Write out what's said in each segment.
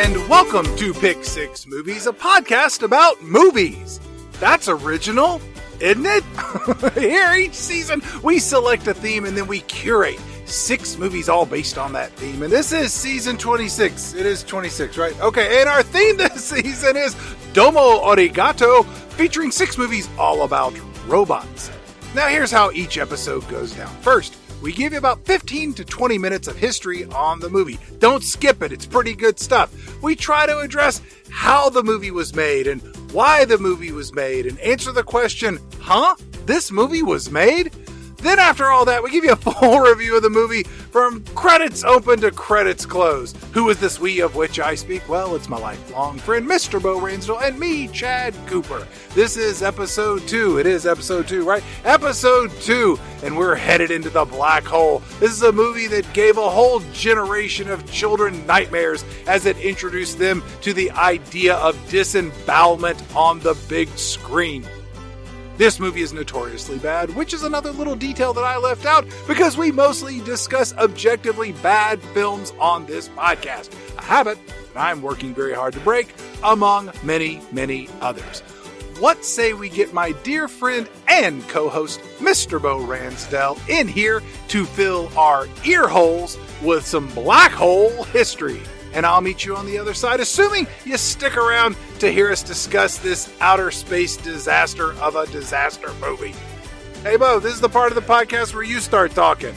and welcome to Pick Six Movies, a podcast about movies. That's original, isn't it? Here, each season, we select a theme and then we curate 6 movies all based on that theme. And this is season 26. It is 26, right? Okay, and our theme this season is Domo Arigato, featuring 6 movies all about robots. Now, here's how each episode goes down. First, we give you about 15 to 20 minutes of history on the movie. Don't skip it. It's pretty good stuff. We try to address how the movie was made and why the movie was made and answer the question, this movie was made? Then after all that, we give you a full review of the movie from credits open to credits closed. Who is this we of which I speak? Well, it's my lifelong friend, Mr. Bo Ransdell, and me, Chad Cooper. This is episode 2. It is episode 2, right? Episode 2, and we're headed into the black hole. This is a movie that gave a whole generation of children nightmares as it introduced them to the idea of disembowelment on the big screen. This movie is notoriously bad, which is another little detail that I left out because we mostly discuss objectively bad films on this podcast. A habit that I'm working very hard to break, among many, many others. What say we get my dear friend and co-host, Mr. Bo Ransdell, in here to fill our ear holes with some black hole history. And I'll meet you on the other side, assuming you stick around to hear us discuss this outer space disaster of a disaster movie. Hey, Bo, this is the part of the podcast where you start talking.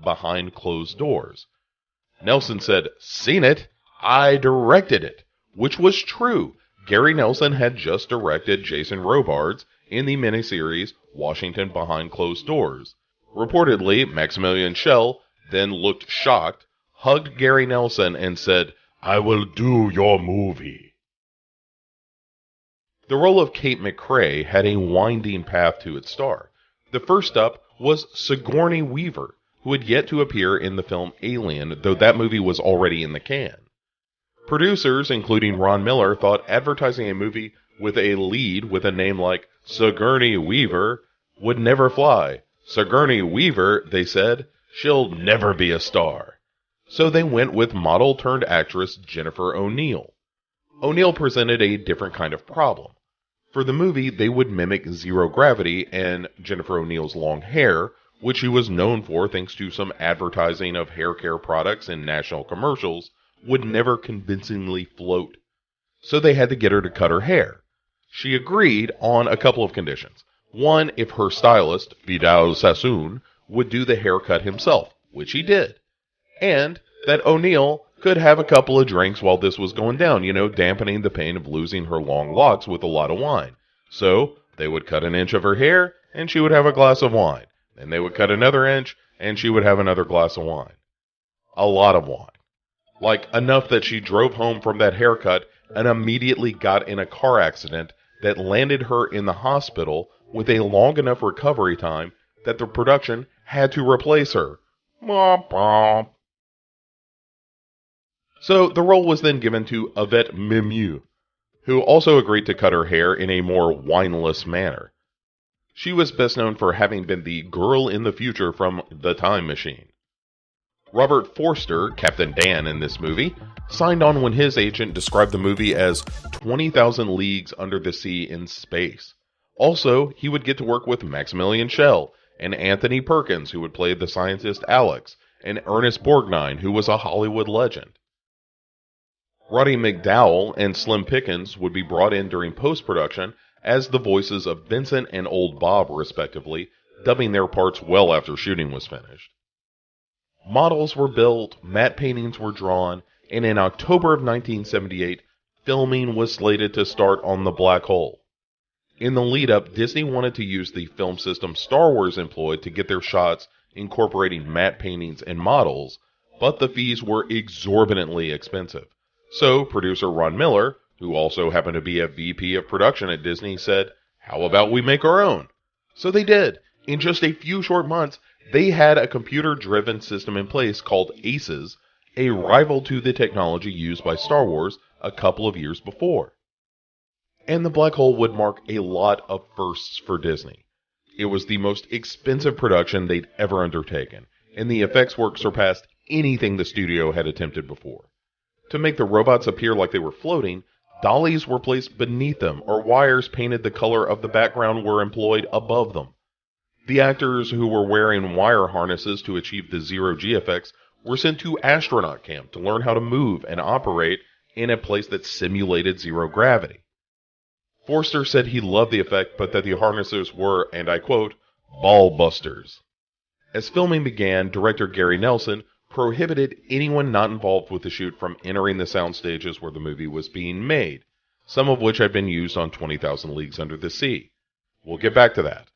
Behind closed doors. Nelson said, "Seen it? I directed it," which was true. Gary Nelson had just directed Jason Robards in the miniseries Washington Behind Closed Doors. Reportedly, Maximilian Schell then looked shocked, hugged Gary Nelson, and said, "I will do your movie." The role of Kate McRae had a winding path to its star. The first up was Sigourney Weaver, who had yet to appear in the film Alien, though that movie was already in the can. Producers, including Ron Miller, thought advertising a movie with a lead with a name like Sigourney Weaver would never fly. Sigourney Weaver, they said, she'll never be a star. So they went with model-turned-actress Jennifer O'Neill. O'Neill presented a different kind of problem. For the movie, they would mimic zero gravity, and Jennifer O'Neill's long hair, which she was known for thanks to some advertising of hair care products in national commercials, would never convincingly float. So they had to get her to cut her hair. She agreed on a couple of conditions. One, if her stylist, Vidal Sassoon, would do the haircut himself, which he did. And that O'Neill could have a couple of drinks while this was going down, dampening the pain of losing her long locks with a lot of wine. So they would cut an inch of her hair, and she would have a glass of wine. And they would cut another inch, and she would have another glass of wine. A lot of wine. Like enough that she drove home from that haircut and immediately got in a car accident that landed her in the hospital with a long enough recovery time that the production had to replace her. So the role was then given to Yvette Mimieux, who also agreed to cut her hair in a more wineless manner. She was best known for having been the girl in the future from The Time Machine. Robert Forster, Captain Dan in this movie, signed on when his agent described the movie as 20,000 leagues under the sea in space. Also, he would get to work with Maximilian Schell and Anthony Perkins, who would play the scientist Alex, and Ernest Borgnine, who was a Hollywood legend. Roddy McDowall and Slim Pickens would be brought in during post-production as the voices of Vincent and Old Bob, respectively, dubbing their parts well after shooting was finished. Models were built, matte paintings were drawn, and in October of 1978, filming was slated to start on the Black Hole. In the lead-up, Disney wanted to use the film system Star Wars employed to get their shots incorporating matte paintings and models, but the fees were exorbitantly expensive. So, producer Ron Miller, who also happened to be a VP of production at Disney, said, "How about we make our own?" So they did. In just a few short months, they had a computer-driven system in place called ACES, a rival to the technology used by Star Wars a couple of years before. And the Black Hole would mark a lot of firsts for Disney. It was the most expensive production they'd ever undertaken, and the effects work surpassed anything the studio had attempted before. To make the robots appear like they were floating, dollies were placed beneath them, or wires painted the color of the background were employed above them. The actors who were wearing wire harnesses to achieve the zero-G effects were sent to astronaut camp to learn how to move and operate in a place that simulated zero gravity. Forster said he loved the effect, but that the harnesses were, and I quote, "ball busters." As filming began, director Gary Nelson prohibited anyone not involved with the shoot from entering the sound stages where the movie was being made, some of which had been used on 20,000 Leagues Under the Sea. We'll get back to that.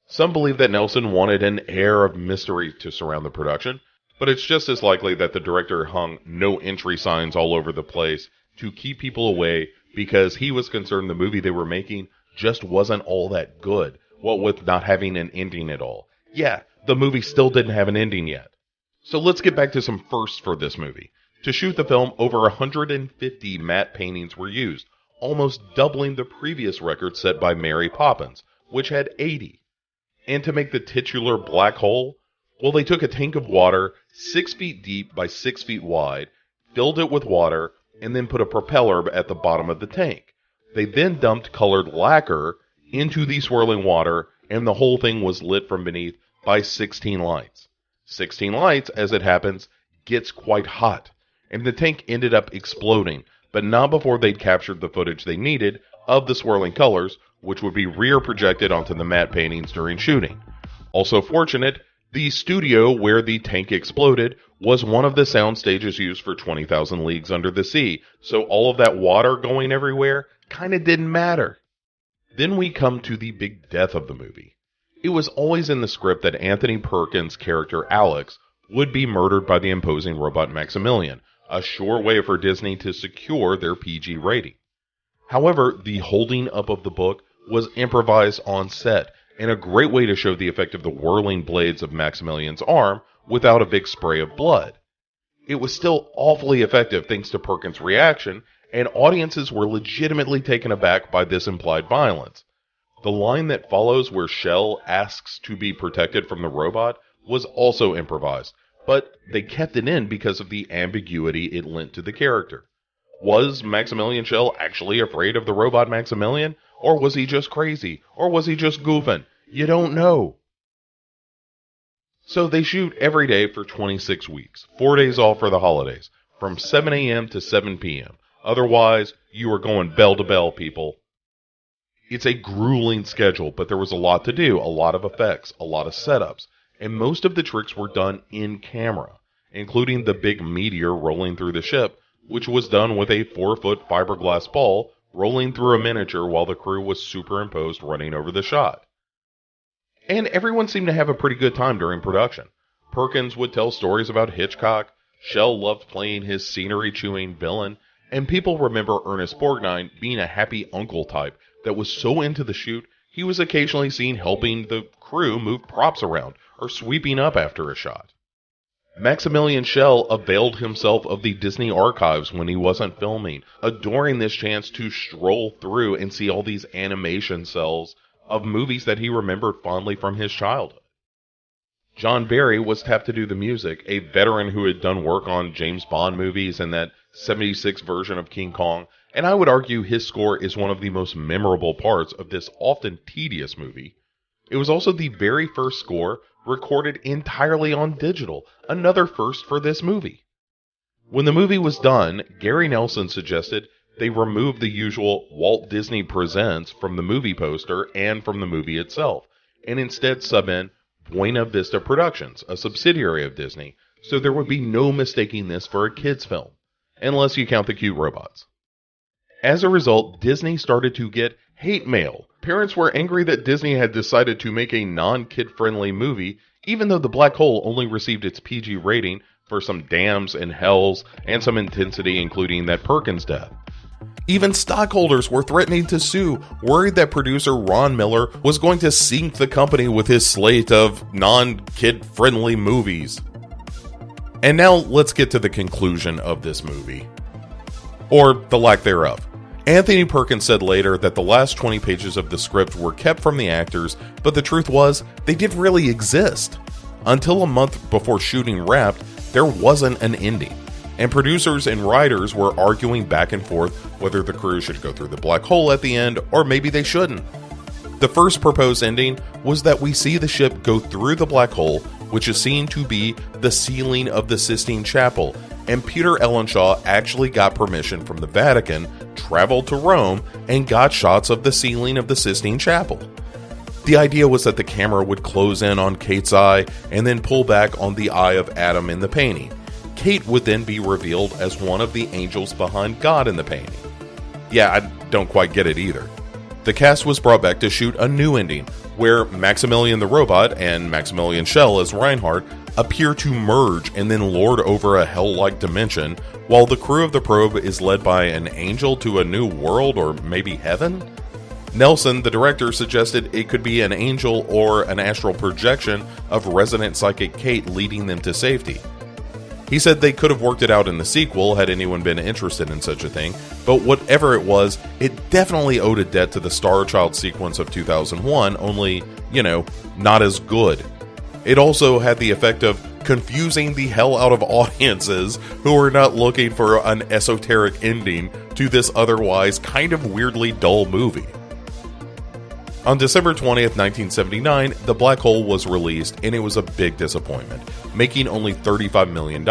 Some believe that Nelson wanted an air of mystery to surround the production, but it's just as likely that the director hung no entry signs all over the place to keep people away because he was concerned the movie they were making just wasn't all that good, what with not having an ending at all. Yeah, the movie still didn't have an ending yet. So let's get back to some firsts for this movie. To shoot the film, over 150 matte paintings were used, almost doubling the previous record set by Mary Poppins, which had 80. And to make the titular Black Hole, well, they took a tank of water 6 feet deep by 6 feet wide, filled it with water, and then put a propeller at the bottom of the tank. They then dumped colored lacquer into the swirling water, and the whole thing was lit from beneath by 16 lights. 16 lights, as it happens, gets quite hot, and the tank ended up exploding, but not before they'd captured the footage they needed of the swirling colors, which would be rear projected onto the matte paintings during shooting. Also fortunate, the studio where the tank exploded was one of the sound stages used for 20,000 Leagues Under the Sea, so all of that water going everywhere kinda didn't matter. Then we come to the big death of the movie. It was always in the script that Anthony Perkins' character Alex would be murdered by the imposing robot Maximilian, a sure way for Disney to secure their PG rating. However, the holding up of the book was improvised on set, and a great way to show the effect of the whirling blades of Maximilian's arm without a big spray of blood. It was still awfully effective thanks to Perkins' reaction, and audiences were legitimately taken aback by this implied violence. The line that follows where Shell asks to be protected from the robot was also improvised, but they kept it in because of the ambiguity it lent to the character. Was Maximilian Schell actually afraid of the robot Maximilian? Or was he just crazy? Or was he just goofing? You don't know. So they shoot every day for 26 weeks, 4 days off for the holidays, from 7 a.m. to 7 p.m. Otherwise, you are going bell to bell, people. It's a grueling schedule, but there was a lot to do, a lot of effects, a lot of setups, and most of the tricks were done in camera, including the big meteor rolling through the ship, which was done with a 4-foot fiberglass ball rolling through a miniature while the crew was superimposed running over the shot. And everyone seemed to have a pretty good time during production. Perkins would tell stories about Hitchcock, Schell loved playing his scenery-chewing villain, and people remember Ernest Borgnine being a happy uncle type that was so into the shoot, he was occasionally seen helping the crew move props around or sweeping up after a shot. Maximilian Schell availed himself of the Disney archives when he wasn't filming, adoring this chance to stroll through and see all these animation cells of movies that he remembered fondly from his childhood. John Barry was tapped to do the music, a veteran who had done work on James Bond movies and that 76 version of King Kong, and I would argue his score is one of the most memorable parts of this often tedious movie. It was also the very first score recorded entirely on digital, another first for this movie. When the movie was done, Gary Nelson suggested they remove the usual Walt Disney Presents from the movie poster and from the movie itself, and instead sub in Buena Vista Productions, a subsidiary of Disney, so there would be no mistaking this for a kid's film, unless you count the cute robots. As a result, Disney started to get hate mail. Parents were angry that Disney had decided to make a non-kid-friendly movie, even though The Black Hole only received its PG rating for some dams and hells and some intensity, including that Perkins death. Even stockholders were threatening to sue, worried that producer Ron Miller was going to sink the company with his slate of non-kid-friendly movies. And now let's get to the conclusion of this movie. Or the lack thereof. Anthony Perkins said later that the last 20 pages of the script were kept from the actors, but the truth was, they didn't really exist. Until a month before shooting wrapped, there wasn't an ending. And producers and writers were arguing back and forth whether the crew should go through the black hole at the end, or maybe they shouldn't. The first proposed ending was that we see the ship go through the black hole, which is seen to be the ceiling of the Sistine Chapel, and Peter Ellenshaw actually got permission from the Vatican, traveled to Rome, and got shots of the ceiling of the Sistine Chapel. The idea was that the camera would close in on Kate's eye and then pull back on the eye of Adam in the painting. Kate would then be revealed as one of the angels behind God in the painting. Yeah, I don't quite get it either. The cast was brought back to shoot a new ending, where Maximilian the Robot and Maximilian Schell as Reinhardt appear to merge and then lord over a hell-like dimension, while the crew of the probe is led by an angel to a new world or maybe heaven? Nelson, the director, suggested it could be an angel or an astral projection of resident psychic Kate leading them to safety. He said they could have worked it out in the sequel had anyone been interested in such a thing, but whatever it was, it definitely owed a debt to the Star Child sequence of 2001, only, not as good. It also had the effect of confusing the hell out of audiences who were not looking for an esoteric ending to this otherwise kind of weirdly dull movie. On December 20th, 1979, The Black Hole was released, and it was a big disappointment, making only $35 million.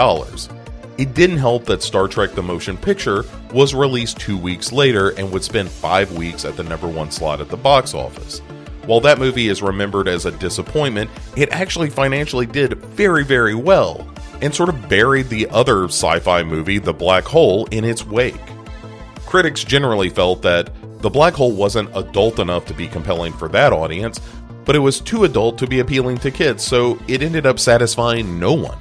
It didn't help that Star Trek The Motion Picture was released 2 weeks later and would spend 5 weeks at the #1 slot at the box office. While that movie is remembered as a disappointment, it actually financially did very, very well, and sort of buried the other sci-fi movie, The Black Hole, in its wake. Critics generally felt that The Black Hole wasn't adult enough to be compelling for that audience, but it was too adult to be appealing to kids, so it ended up satisfying no one.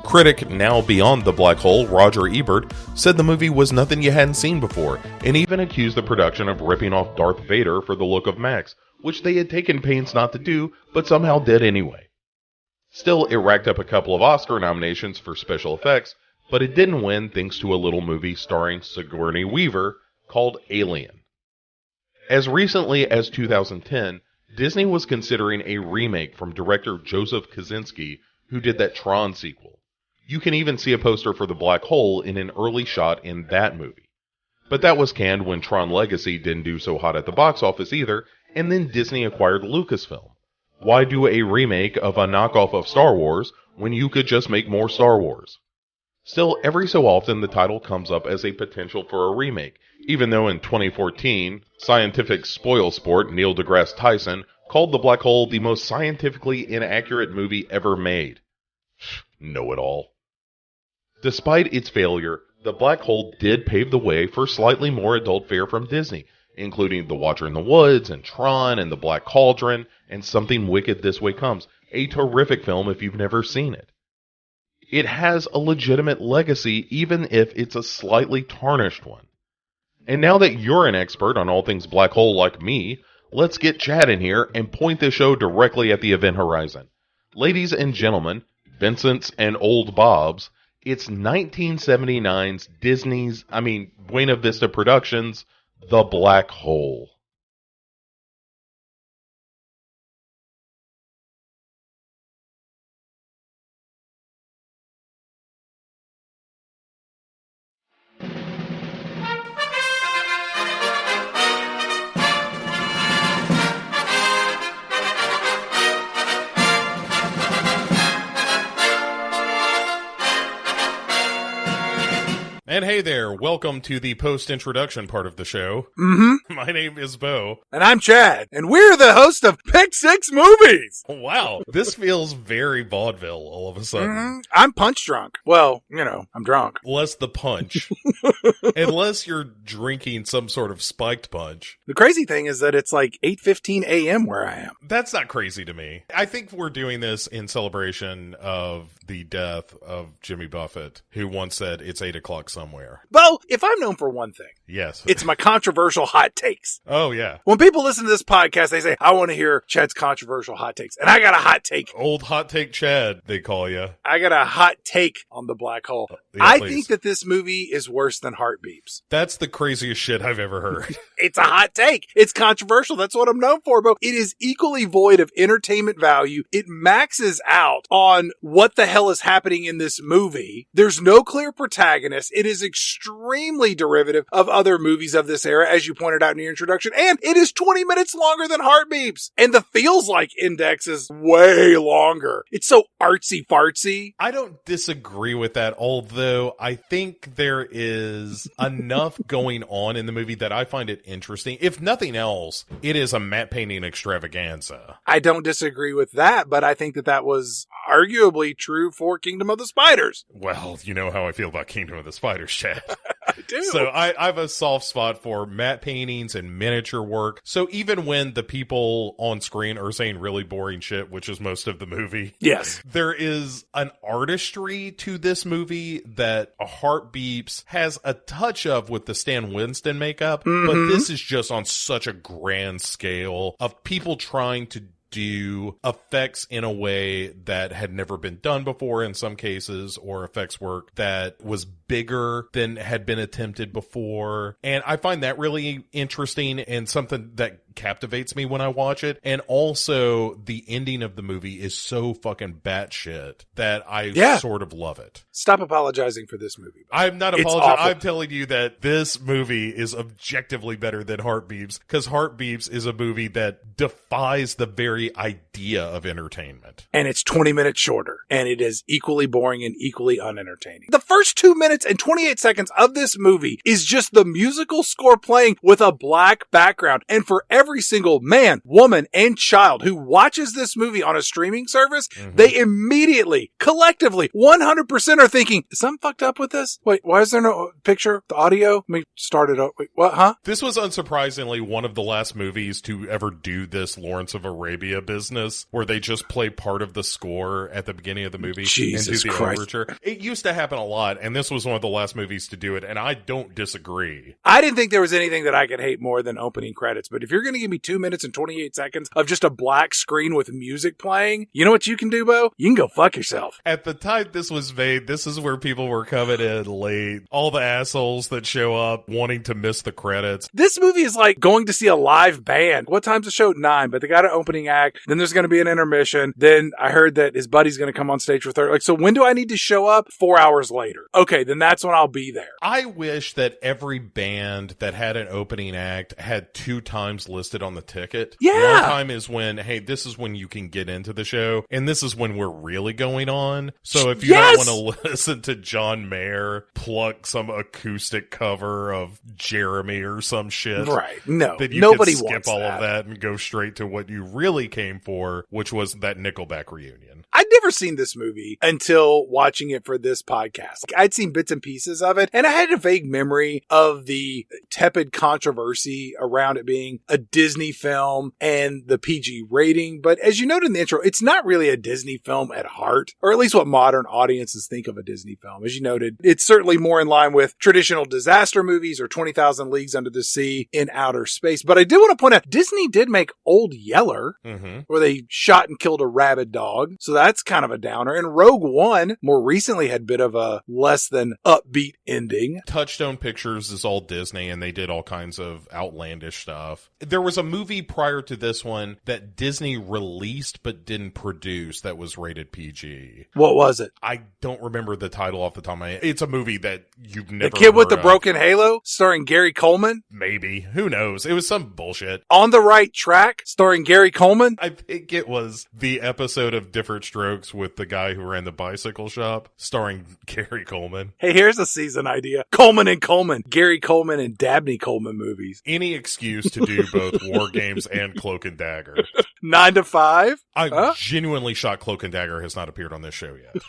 Critic now beyond The Black Hole, Roger Ebert, said the movie was nothing you hadn't seen before, and even accused the production of ripping off Darth Vader for the look of Max, which they had taken pains not to do, but somehow did anyway. Still, it racked up a couple of Oscar nominations for special effects, but it didn't win thanks to a little movie starring Sigourney Weaver called Alien. As recently as 2010, Disney was considering a remake from director Joseph Kosinski, who did that Tron sequel. You can even see a poster for The Black Hole in an early shot in that movie. But that was canned when Tron Legacy didn't do so hot at the box office either, and then Disney acquired Lucasfilm. Why do a remake of a knockoff of Star Wars when you could just make more Star Wars? Still, every so often the title comes up as a potential for a remake, even though in 2014, scientific spoilsport Neil deGrasse Tyson called The Black Hole the most scientifically inaccurate movie ever made. Know-it-all. Despite its failure, The Black Hole did pave the way for slightly more adult fare from Disney, including The Watcher in the Woods, and Tron, and The Black Cauldron, and Something Wicked This Way Comes, a terrific film if you've never seen it. It has a legitimate legacy, even if it's a slightly tarnished one. And now that you're an expert on all things Black Hole like me, let's get Chad in here and point the show directly at the event horizon. Ladies and gentlemen, Vincent's and Old Bob's, it's 1979's Buena Vista Productions' The Black Hole. And hey there, welcome to the post-introduction part of the show. Mm-hmm. My name is Bo. And I'm Chad. And we're the host of Pick 6 Movies. Wow, this feels very vaudeville all of a sudden. Mm-hmm. I'm punch drunk. Well, I'm drunk. Less the punch. Unless you're drinking some sort of spiked punch. The crazy thing is that it's like 8:15 a.m. where I am. That's not crazy to me. I think we're doing this in celebration of the death of Jimmy Buffett, who once said it's 8 o'clock somewhere. Bo, if I'm known for one thing, yes, it's my controversial hot takes. Oh, yeah. When people listen to this podcast, they say, I want to hear Chad's controversial hot takes. And I got a hot take. Old hot take Chad, they call you. I got a hot take on the black hole. Yeah, I please. think that this movie is worse than Heart Beeps. That's the craziest shit I've ever heard. It's a hot take. It's controversial. That's what I'm known for, Bo. It is equally void of entertainment value. It maxes out on what the hell is happening in this movie. There's no clear protagonist. It is extremely derivative of other movies of this era, as you pointed out in your introduction. And it is 20 minutes longer than Heart Beeps. And the Feels Like Index is way longer. It's so artsy fartsy. I don't disagree with that, although I think there is enough going on in the movie that I find it interesting. If nothing else, it is a matte painting extravaganza. I don't disagree with that, but I think that that was arguably true for Kingdom of the Spiders. Well, you know how I feel about Kingdom of the Spiders, Chad. I do. So I have a soft spot for matte paintings and miniature work. So even when the people on screen are saying really boring shit, which is most of the movie, Yes. there is an artistry to this movie that a Heart Beeps has a touch of with the Stan Winston makeup, but this is just on such a grand scale of people trying to do effects in a way that had never been done before in some cases, or effects work that was bigger than had been attempted before. And I find that really interesting and something that captivates me when I watch it. And also the ending of the movie is so fucking batshit that I sort of love it. Stop apologizing for this movie. I'm not It's apologizing. awful. I'm telling you that this movie is objectively better than Heart Beeps, because Heart Beeps is a movie that defies the very idea of entertainment. And it's 20 minutes shorter. And it is equally boring and equally unentertaining. The first 2 minutes and 28 seconds of this movie is just the musical score playing with a black background. And for every single man, woman, and child who watches this movie on a streaming service, they immediately, collectively, 100% are thinking, is something fucked up with this? Wait, why is there no picture? The audio? Let me start it up. Wait, what, huh? This was unsurprisingly one of the last movies to ever do this Lawrence of Arabia business, where they just play part of the score at the beginning of the movie Jesus and do the Christ. overture. It used to happen a lot, and this was one of the last movies to do it, and I don't disagree. I didn't think there was anything that I could hate more than opening credits, but if you're going to give me 2 minutes and 28 seconds of just a black screen with music playing, you know what you can do, Bo? You can go fuck yourself. At the time this was made, this is where people were coming in late. All the assholes that show up wanting to miss the credits. This movie is like going to see a live band. What time's the show? 9, but they got an opening act. Then there's going to be an intermission. Then I heard that his buddy's going to come on stage for third. Like, so when do I need to show up? 4 hours later. Okay, then that's when I'll be there. I wish that every band that had an opening act had 2 times listed on the ticket. Yeah. One time is when, hey, this is when you can get into the show, and this is when we're really going on. So if you don't want to listen to John Mayer pluck some acoustic cover of Jeremy or some shit, Right. No. then you Nobody can skip wants all that. of that and go straight to what you really came for, which was that Nickelback reunion. I'd never seen this movie until watching it for this podcast. I'd seen bits and pieces of it, and I had a vague memory of the tepid controversy around it being a Disney film and the PG rating. But as you noted in the intro, it's not really a Disney film at heart, or at least what modern audiences think of a Disney film. As you noted, it's certainly more in line with traditional disaster movies or 20,000 Leagues Under the Sea in outer space. But I do want to point out, Disney did make Old Yeller, where they shot and killed a rabid dog. So that's kind of a downer. And Rogue One more recently had a bit of a less than upbeat ending. Touchstone Pictures is all Disney, and they did all kinds of outlandish stuff. There was a movie prior to this one that Disney released but didn't produce that was rated PG. What was it? I don't remember the title off the top of my head. It's a movie that you've never The Kid with the heard of. Broken Halo, starring Gary Coleman. Maybe. Who knows? It was some bullshit. On the Right Track, starring Gary Coleman. I think it was the episode of Different Strokes with the guy who ran the bicycle shop, starring Gary Coleman. Hey, here's a season idea. Coleman and Coleman. Gary Coleman and Dabney Coleman movies. Any excuse to do both War Games and Cloak and Dagger. 9 to 5. I'm genuinely shocked Cloak and Dagger has not appeared on this show yet.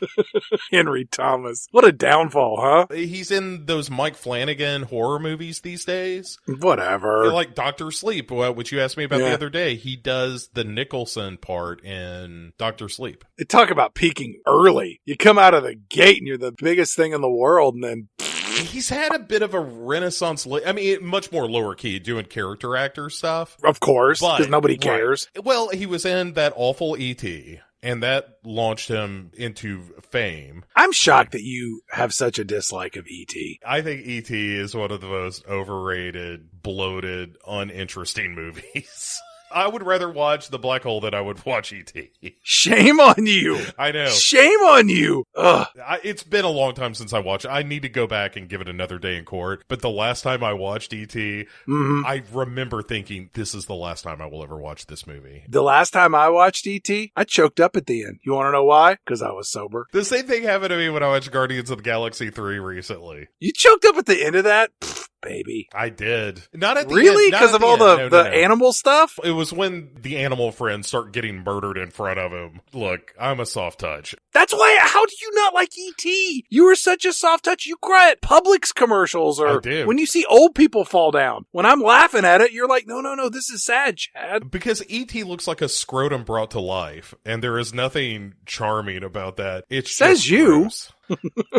Henry Thomas. What a downfall, huh? He's in those Mike Flanagan horror movies these days. Whatever. Like Dr. Sleep, which you asked me about the other day. He does the Nicholson part in Dr. Sleep. They talk about peaking early. You come out of the gate and you're the biggest thing in the world, and then He's had a bit of a renaissance. I mean, much more lower key, doing character actor stuff. Of course, because nobody cares. Right. Well, he was in that awful E.T., and that launched him into fame. I'm shocked that you have such a dislike of E.T. I think E.T. is one of the most overrated, bloated, uninteresting movies. I would rather watch The Black Hole than I would watch E.T. Shame on you. I know. Shame on you. Ugh. It's been a long time since I watched it. I need to go back and give it another day in court. But the last time I watched E.T., I remember thinking, this is the last time I will ever watch this movie. The last time I watched E.T., I choked up at the end. You want to know why? Because I was sober. The same thing happened to me when I watched Guardians of the Galaxy 3 recently. You choked up at the end of that? Pfft, baby. I did. Not at the really? end. Because of all the animal stuff? It was when the animal friends start getting murdered in front of him. Look, I'm a soft touch. That's why, how do you not like E.T.? You were such a soft touch. You cry at Publix commercials or when you see old people fall down. When I'm laughing at it, you're like, no, this is sad, Chad. Because E.T. looks like a scrotum brought to life, and there is nothing charming about that. It says you. Gross.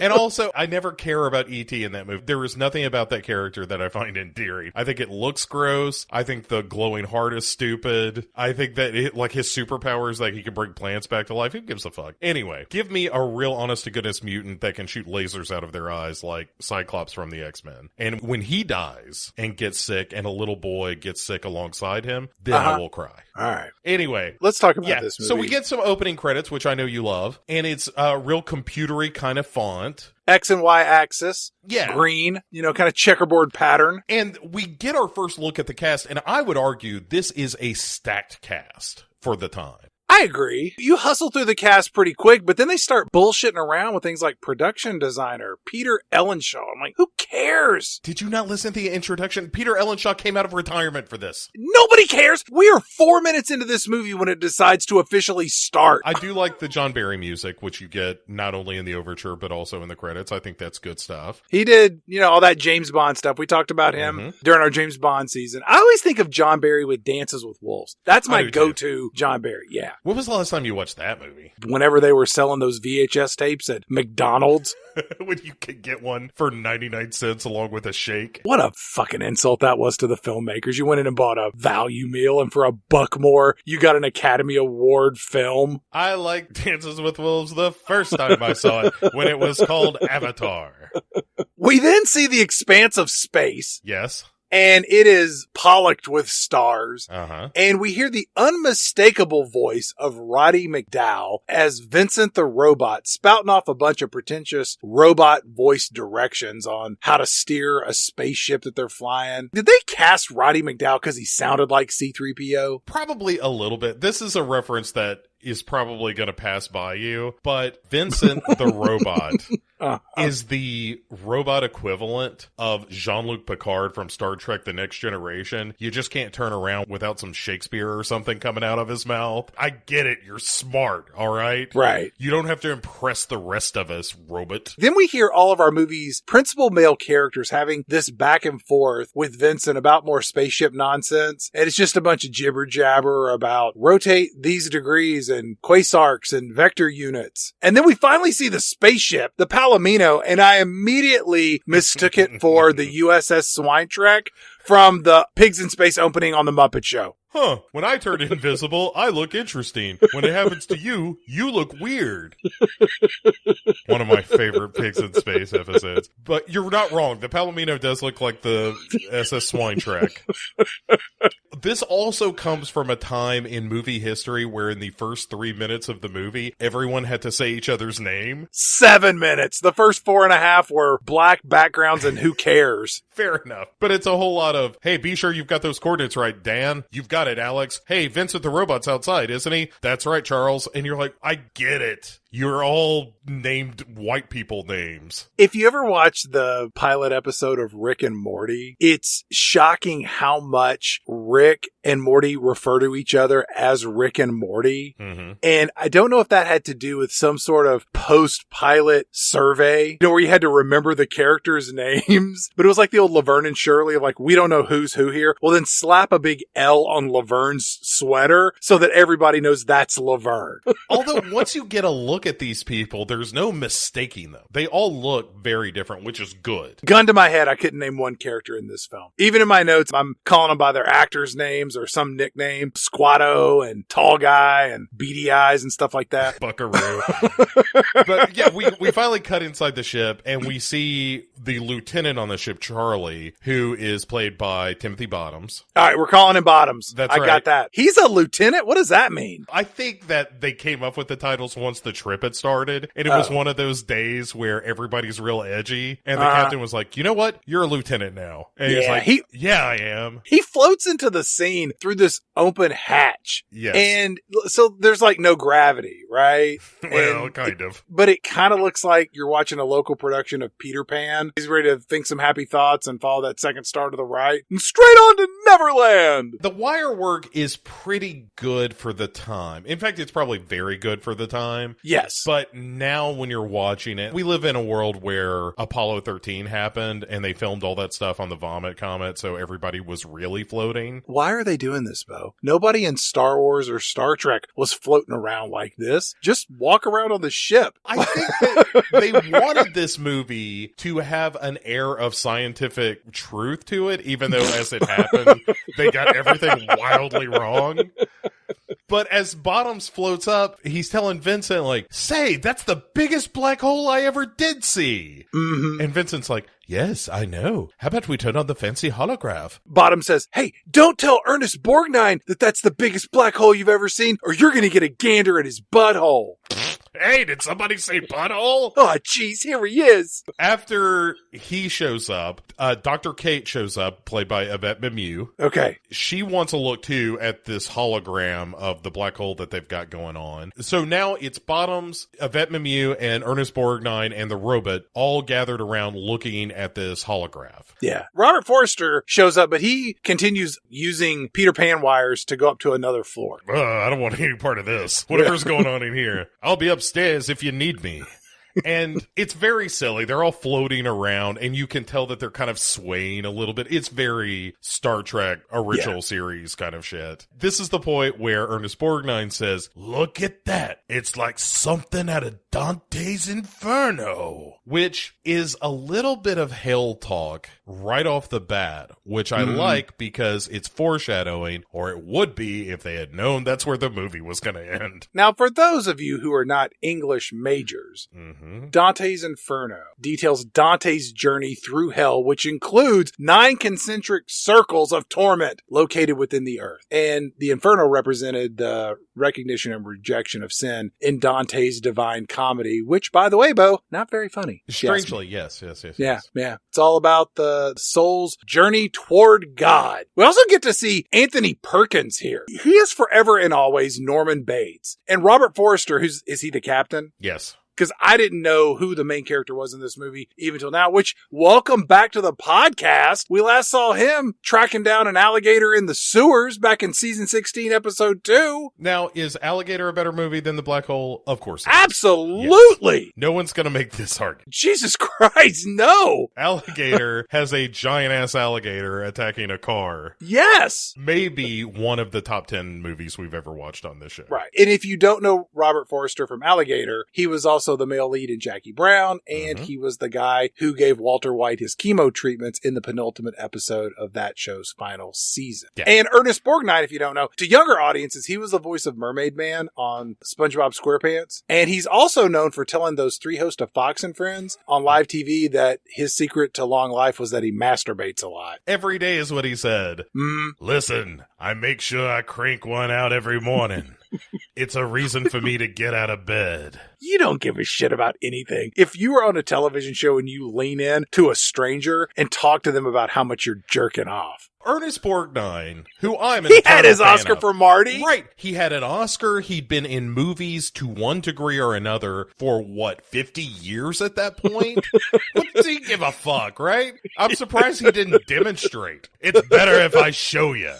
And also, I never care about E.T. in that movie. There is nothing about that character that I find endearing. I think it looks gross. I think the glowing heart is stupid. I think that his superpowers, like he can bring plants back to life. Who gives a fuck? Anyway, give me a real honest-to-goodness mutant that can shoot lasers out of their eyes like Cyclops from the X-Men. And when he dies and gets sick and a little boy gets sick alongside him, then I will cry. All right. Anyway. Let's talk about this movie. So we get some opening credits, which I know you love. And it's a real computery kind of font. X and Y axis. Yeah. Green, kind of checkerboard pattern. And we get our first look at the cast. And I would argue this is a stacked cast for the time. I agree. You hustle through the cast pretty quick, but then they start bullshitting around with things like production designer Peter Ellenshaw. I'm like, who cares? Did you not listen to the introduction? Peter Ellenshaw came out of retirement for this. Nobody cares. We are 4 minutes into this movie when it decides to officially start. I do like the John Barry music, which you get not only in the overture, but also in the credits. I think that's good stuff. He did, all that James Bond stuff. We talked about him during our James Bond season. I always think of John Barry with Dances with Wolves. That's my go-to John Barry. Yeah. When was the last time you watched that movie? Whenever they were selling those VHS tapes at McDonald's. When you could get one for 99 cents along with a shake. What a fucking insult that was to the filmmakers. You went in and bought a value meal, and for $1 more, you got an Academy Award film. I liked Dances with Wolves the first time I saw it, when it was called Avatar. We then see the expanse of space. Yes. And it is pollaked with stars. Uh-huh. And we hear the unmistakable voice of Roddy McDowall as Vincent the Robot, spouting off a bunch of pretentious robot voice directions on how to steer a spaceship that they're flying. Did they cast Roddy McDowall because he sounded like C-3PO? Probably a little bit. This is a reference that is probably going to pass by you, but Vincent the Robot is the robot equivalent of Jean-Luc Picard from Star Trek The Next Generation. You just can't turn around without some Shakespeare or something coming out of his mouth. I get it. You're smart, all right? Right. You don't have to impress the rest of us, robot. Then we hear all of our movie's principal male characters having this back and forth with Vincent about more spaceship nonsense. And it's just a bunch of jibber jabber about rotate these degrees and quasarks and vector units. And then we finally see the spaceship, the Palomino, and I immediately mistook it for the USS Swine Trek from the Pigs in Space opening on The Muppet Show. Huh, when I turn invisible, I look interesting. When it happens to you, you look weird. One of my favorite Pigs in Space episodes. But you're not wrong. The Palomino does look like the SS Swine Trek. This also comes from a time in movie history where in the first 3 minutes of the movie, everyone had to say each other's name. 7 minutes. The first 4.5 were black backgrounds and who cares? Fair enough. But it's a whole lot of, hey, be sure you've got those coordinates right, Dan. You've got it, Alex. Hey, Vincent the robot's outside, isn't he? That's right, Charles. And you're like, I get it. You're all named white people names. If you ever watch the pilot episode of Rick and Morty, it's shocking how much Rick and Morty refer to each other as Rick and Morty. Mm-hmm. And I don't know if that had to do with some sort of post-pilot survey, where you had to remember the characters' names. But it was like the old Laverne and Shirley of like, we don't know who's who here. Well, then slap a big L on Laverne's sweater so that everybody knows that's Laverne. Although once you get a look at these people, there's no mistaking them. They all look very different, which is good. Gun to my head, I couldn't name one character in this film. Even in my notes, I'm calling them by their actors' names or some nickname. Squatto and Tall Guy and Beady Eyes and stuff like that. Buckaroo. But yeah, we finally cut inside the ship and we see the lieutenant on the ship, Charlie, who is played by Timothy Bottoms. All right, we're calling him Bottoms. That's I right. got that. He's a lieutenant? What does that mean? I think that they came up with the titles once the trip had started, and it was one of those days where everybody's real edgy, and the captain was like, you know what? You're a lieutenant now. And he's like, yeah, I am. He floats into the scene through this open hatch. Yes. And so there's like no gravity, right? Well, kind of. But it kind of looks like you're watching a local production of Peter Pan. He's ready to think some happy thoughts and follow that second star to the right and straight on to Neverland. The wire work is pretty good for the time. In fact, it's probably very good for the time. Yes. But now when you're watching it, we live in a world where Apollo 13 happened and they filmed all that stuff on the Vomit Comet, so everybody was really floating. Why are they doing this, Bo? Nobody in Star Wars or Star Trek was floating around like this. Just walk around on the ship. I think that they wanted this movie to have an air of scientific truth to it, even though as it happened, they got everything wildly wrong. But as Bottoms floats up, he's telling Vincent, like, say, that's the biggest black hole I ever did see. Mm-hmm. And Vincent's like, yes, I know. How about we turn on the fancy holograph? Bottom says, hey, don't tell Ernest Borgnine that that's the biggest black hole you've ever seen, or you're going to get a gander at his butthole. Hey, did somebody say butthole? Oh, jeez, here he is. After he shows up, Dr. Kate shows up, played by Yvette Mimieux. Okay. She wants a look, too, at this hologram of the black hole that they've got going on. So now it's Bottoms, Yvette Mimieux, and Ernest Borgnine and the robot all gathered around looking at this holograph. Yeah. Robert Forster shows up, but he continues using Peter Pan wires to go up to another floor. I don't want any part of this. Whatever's going on in here. I'll be upstairs if you need me. And it's very silly. They're all floating around, and you can tell that they're kind of swaying a little bit. It's very Star Trek original series kind of shit. This is the point where Ernest Borgnine says, look at that. It's like something out of Dante's Inferno, which is a little bit of hell talk right off the bat, which I like because it's foreshadowing, or it would be if they had known that's where the movie was going to end. Now, for those of you who are not English majors, Dante's Inferno details Dante's journey through hell, which includes 9 concentric circles of torment located within the earth. And the Inferno represented the recognition and rejection of sin in Dante's Divine Comedy, which, by the way, Bo, not very funny. Strangely, yes. Yeah. It's all about the soul's journey toward God. We also get to see Anthony Perkins here. He is forever and always Norman Bates. And Robert Forster, is he the captain? Yes. Because I didn't know who the main character was in this movie even till now, which, welcome back to the podcast. We last saw him tracking down an alligator in the sewers back in season 16, episode 2. Now, is Alligator a better movie than The Black Hole? Of course. Absolutely. Yes. No one's going to make this argument. Jesus Christ, no. Alligator has a giant-ass alligator attacking a car. Yes. Maybe one of the top 10 movies we've ever watched on this show. Right. And if you don't know Robert Forster from Alligator, he was also also the male lead in Jackie Brown, and he was the guy who gave Walter White his chemo treatments in the penultimate episode of that show's final season. Yeah. And Ernest Borgnine, if you don't know, to younger audiences, he was the voice of Mermaid Man on SpongeBob SquarePants. And he's also known for telling those three hosts of Fox and Friends on live TV that his secret to long life was that he masturbates a lot. Every day is what he said. Listen, I make sure I crank one out every morning. It's a reason for me to get out of bed. You don't give a shit about anything. If you were on a television show and you lean in to a stranger and talk to them about how much you're jerking off. Ernest Borgnine, who I'm He had his Oscar for Marty. Right. He had an Oscar. He'd been in movies to one degree or another for, 50 years at that point? What does he give a fuck, right? I'm surprised he didn't demonstrate. It's better if I show you.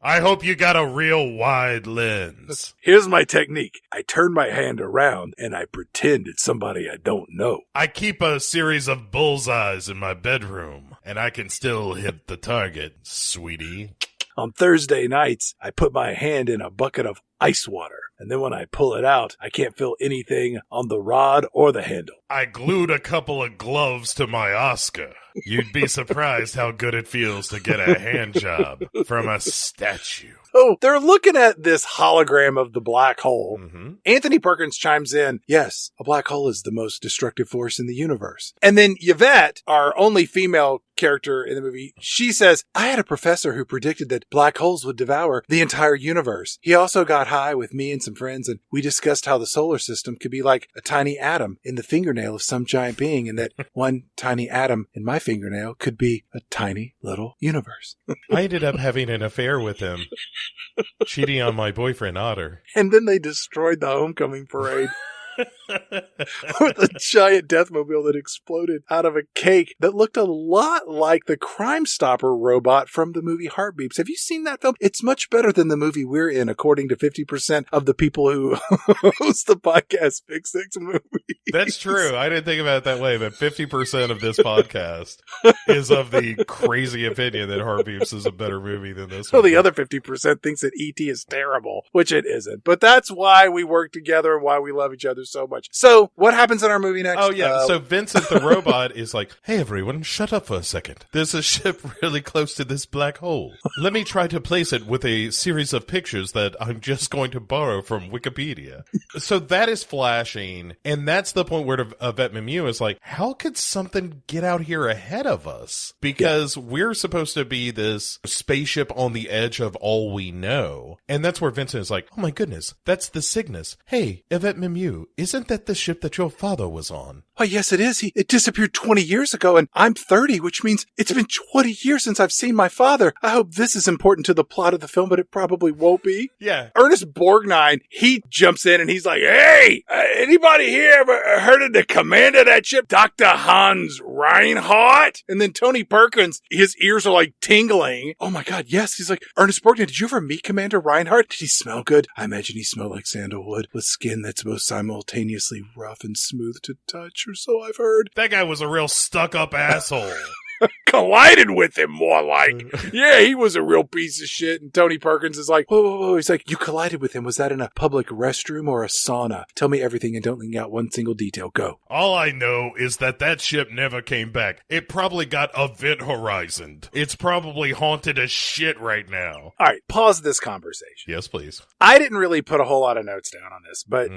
I hope you got a real wide lens. Here's my technique. I turn my hand around and I pretend it's somebody I don't know. I keep a series of bullseyes in my bedroom, and I can still hit the target, sweetie. On Thursday nights, I put my hand in a bucket of ice water, and then when I pull it out, I can't feel anything on the rod or the handle. I glued a couple of gloves to my Oscar. You'd be surprised how good it feels to get a hand job from a statue. Oh, they're looking at this hologram of the black hole. Anthony Perkins chimes in, yes, a black hole is the most destructive force in the universe. And then Yvette, our only female character in the movie, she says, I had a professor who predicted that black holes would devour the entire universe. He also got high with me and some friends, and we discussed how the solar system could be like a tiny atom in the fingernail of some giant being, and that one tiny atom in my fingernail could be a tiny little universe. I ended up having an affair with him. Cheating on my boyfriend, Otter. And then they destroyed the homecoming parade. With a giant deathmobile that exploded out of a cake that looked a lot like the Crime Stopper robot from the movie Heartbeats. Have you seen that film? It's much better than the movie we're in, according to 50% of the people who host the podcast Big Six Movies. That's true. I didn't think about it that way, but 50% of this podcast is of the crazy opinion that Heartbeats is a better movie than this one. Well, the other 50% thinks that E.T. is terrible, which it isn't. But that's why we work together and why we love each other so much. So, what happens in our movie next? Oh, yeah. So, Vincent the robot is like, hey, everyone, shut up for a second. There's a ship really close to this black hole. Let me try to place it with a series of pictures that I'm just going to borrow from Wikipedia. So, that is flashing. And that's the point where Yvette Mimieux is like, how could something get out here ahead of us? Because we're supposed to be this spaceship on the edge of all we know. And that's where Vincent is like, oh, my goodness, that's the Cygnus. Hey, Yvette Mimieux, isn't that the ship that your father was on? Oh, yes, it is. It disappeared 20 years ago, and I'm 30, which means it's been 20 years since I've seen my father. I hope this is important to the plot of the film, but it probably won't be. Yeah. Ernest Borgnine, he jumps in and he's like, hey, anybody here ever heard of the commander of that ship, Dr. Hans Reinhardt? And then Tony Perkins, his ears are like tingling. Oh, my God, yes. He's like, Ernest Borgnine, did you ever meet Commander Reinhardt? Did he smell good? I imagine he smelled like sandalwood with skin that's both simultaneously rough and smooth to touch, or so I've heard. That guy was a real stuck-up asshole. Collided with him, more like. Yeah, he was a real piece of shit. And Tony Perkins is like, whoa, whoa, whoa. He's like, you collided with him. Was that in a public restroom or a sauna? Tell me everything and don't leave out one single detail. Go. All I know is that ship never came back. It probably got event horizoned. It's probably haunted as shit right now. All right, pause this conversation. Yes, please. I didn't really put a whole lot of notes down on this, but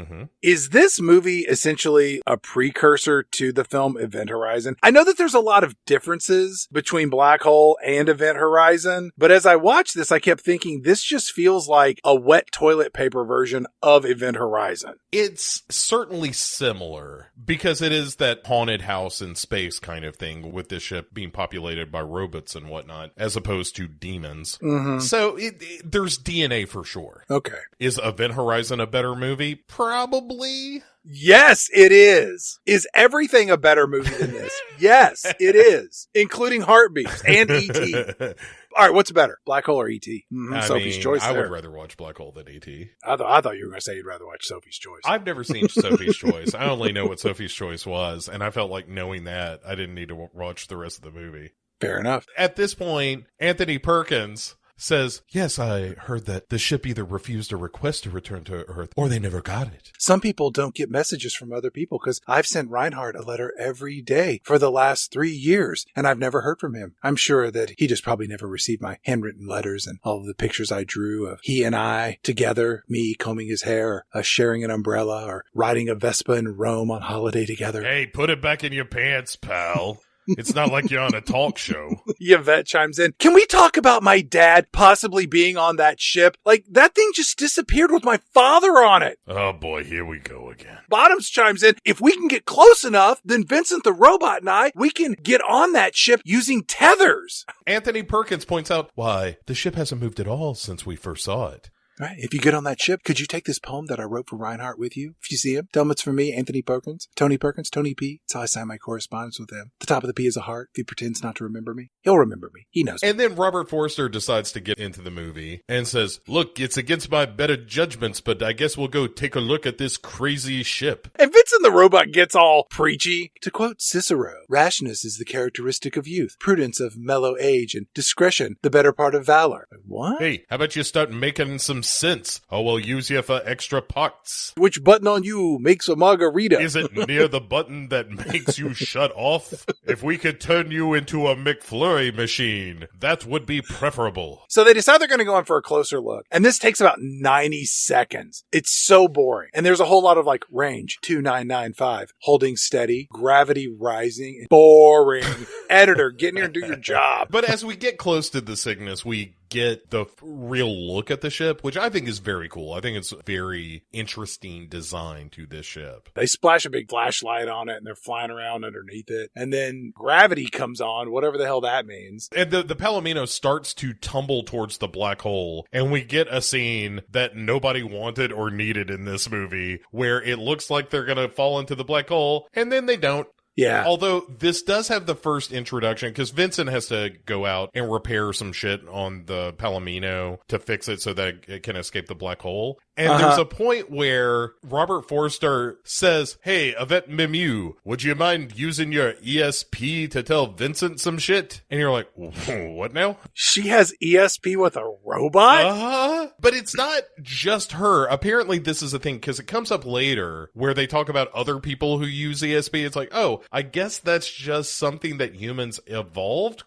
is this movie essentially a precursor to the film Event Horizon? I know that there's a lot of differences between Black Hole and Event Horizon, but as I watched this, I kept thinking this just feels like a wet toilet paper version of Event Horizon. It's certainly similar because it is that haunted house in space kind of thing with this ship being populated by robots and whatnot, as opposed to demons. So there's DNA for sure. Okay. Is Event Horizon a better movie? Probably. Yes, it is. Is everything a better movie than this? Yes, it is. Including Heartbeats and E.T. All right, what's better? Black Hole or E.T.? Sophie's Choice I there. would rather watch Black Hole than E.T. I thought you were going to say you'd rather watch Sophie's Choice. I've never seen Sophie's Choice. I only know what Sophie's Choice was, and I felt like knowing that, I didn't need to watch the rest of the movie. Fair enough. At this point, Anthony Perkins says, yes, I heard that the ship either refused a request to return to Earth or they never got it. Some people don't get messages from other people because I've sent Reinhardt a letter every day for the last 3 years and I've never heard from him. I'm sure that he just probably never received my handwritten letters and all of the pictures I drew of he and I together, me combing his hair, or us sharing an umbrella, or riding a Vespa in Rome on holiday together. Hey, put it back in your pants, pal. It's not like you're on a talk show. Yvette chimes in. Can we talk about my dad possibly being on that ship? Like, that thing just disappeared with my father on it. Oh boy, here we go again. Bottoms chimes in. If we can get close enough, then Vincent the robot and I, we can get on that ship using tethers. Anthony Perkins points out, why, the ship hasn't moved at all since we first saw it. Right. If you get on that ship, could you take this poem that I wrote for Reinhardt with you? If you see him, tell him it's from me, Anthony Perkins, Tony P. That's how I sign my correspondence with him. The top of the P is a heart. If he pretends not to remember me, he'll remember me. He knows me. And then Robert Forster decides to get into the movie and says, look, it's against my better judgments, but I guess we'll go take a look at this crazy ship. And Vincent the robot gets all preachy. To quote Cicero, rashness is the characteristic of youth, prudence of mellow age, and discretion the better part of valor. Like, what? Hey, how about you start making some sense? Oh, we'll use you for extra parts. Which button on you makes a margarita? Is it near the button that makes you shut off? If we could turn you into a McFlurry machine, that would be preferable. So they decide they're going to go in for a closer look. And this takes about 90 seconds. It's so boring. And there's a whole lot of like range, 2995, holding steady, gravity rising, boring. Editor, get in here and do your job. But as we get close to the Cygnus, we get the real look at the ship, which I think is very cool. I think it's a very interesting design to this ship. They splash a big flashlight on it and they're flying around underneath it. And then gravity comes on, whatever the hell that means. And the Palomino starts to tumble towards the black hole. And we get a scene that nobody wanted or needed in this movie where it looks like they're going to fall into the black hole and then they don't. Yeah. Although this does have the first introduction because Vincent has to go out and repair some shit on the Palomino to fix it so that it can escape the black hole. And there's a point where Robert Forster says, hey, Yvette Mimieux, would you mind using your ESP to tell Vincent some shit? And you're like, what now? She has ESP with a robot? But it's not just her. Apparently this is a thing because it comes up later where they talk about other people who use ESP. It's like, oh, I guess that's just something that humans evolved, ?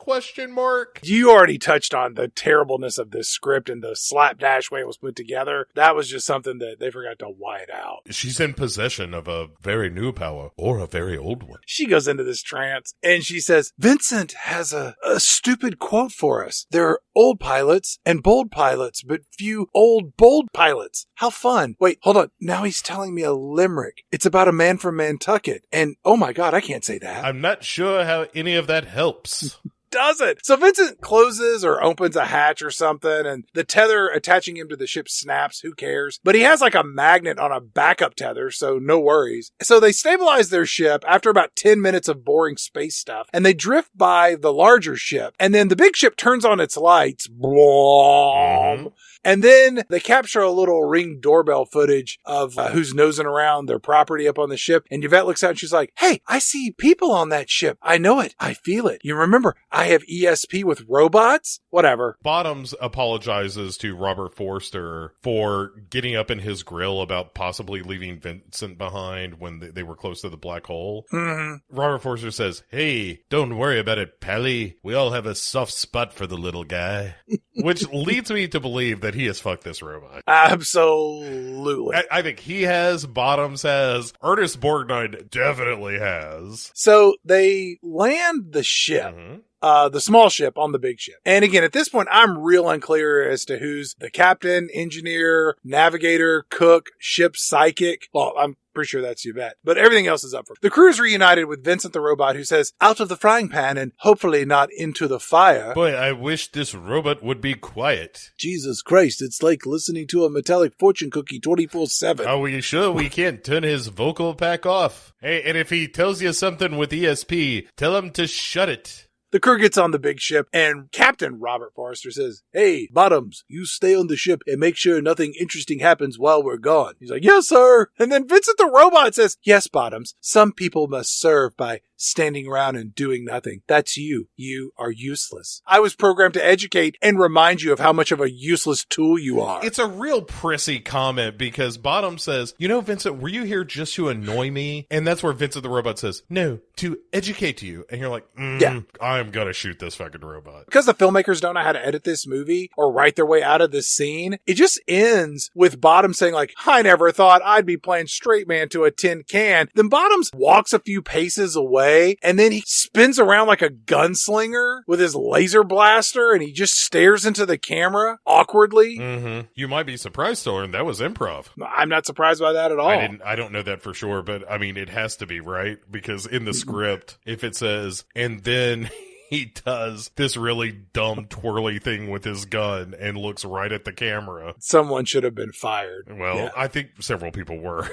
You already touched on the terribleness of this script and the slapdash way it was put together. That was just something that they forgot to white out. She's in possession of a very new power or a very old one. She goes into this trance and she says, Vincent has a stupid quote for us. There are old pilots and bold pilots, but few old, bold pilots. How fun. Wait, hold on. Now he's telling me a limerick. It's about a man from Nantucket. And oh my God, I can't say that. I'm not sure how any of that helps. Does it? So Vincent closes or opens a hatch or something, and the tether attaching him to the ship snaps. Who cares? But he has like a magnet on a backup tether, so no worries. So they stabilize their ship after about 10 minutes of boring space stuff, and they drift by the larger ship. And then the big ship turns on its lights. Blom. And then they capture a little Ring doorbell footage of who's nosing around their property up on the ship. And Yvette looks out and she's like, hey, I see people on that ship. I know it. I feel it. You remember, I have ESP with robots? Whatever. Bottoms apologizes to Robert Forster for getting up in his grill about possibly leaving Vincent behind when they were close to the black hole. Robert Forster says, hey, don't worry about it, Pally. We all have a soft spot for the little guy. Which leads me to believe that he has fucked this robot. Absolutely. I think he has, Bottoms has, Ernest Borgnine definitely has. So they land the ship. The small ship on the big ship. And again, at this point, I'm real unclear as to who's the captain, engineer, navigator, cook, ship psychic. Well, I'm pretty sure that's Yvette, but everything else is up for. The crew is reunited with Vincent the robot, who says, out of the frying pan and hopefully not into the fire. Boy, I wish this robot would be quiet. Jesus Christ, it's like listening to a metallic fortune cookie 24/7. Are we sure we can't turn his vocal pack off? Hey, and if he tells you something with ESP, tell him to shut it. The crew gets on the big ship, and Captain Robert Forster says, hey, Bottoms, you stay on the ship and make sure nothing interesting happens while we're gone. He's like, yes, sir. And then Vincent the robot says, yes, Bottoms, some people must serve by standing around and doing nothing. That's you. You are useless. I was programmed to educate and remind you of how much of a useless tool you are. It's a real prissy comment because Bottom says, you know, Vincent, were you here just to annoy me? And that's where Vincent the Robot says, no, to educate you. And you're like, yeah, I'm going to shoot this fucking robot. Because the filmmakers don't know how to edit this movie or write their way out of this scene, it just ends with Bottom saying like, I never thought I'd be playing straight man to a tin can. Then Bottoms walks a few paces away and then he spins around like a gunslinger with his laser blaster and he just stares into the camera awkwardly. Mm-hmm. You might be surprised to learn that was improv. I'm not surprised by that at all. I don't know that for sure, but I mean, it has to be, right? Because in the script, if it says, and then he does this really dumb twirly thing with his gun and looks right at the camera. Someone should have been fired. Well, yeah. I think several people were.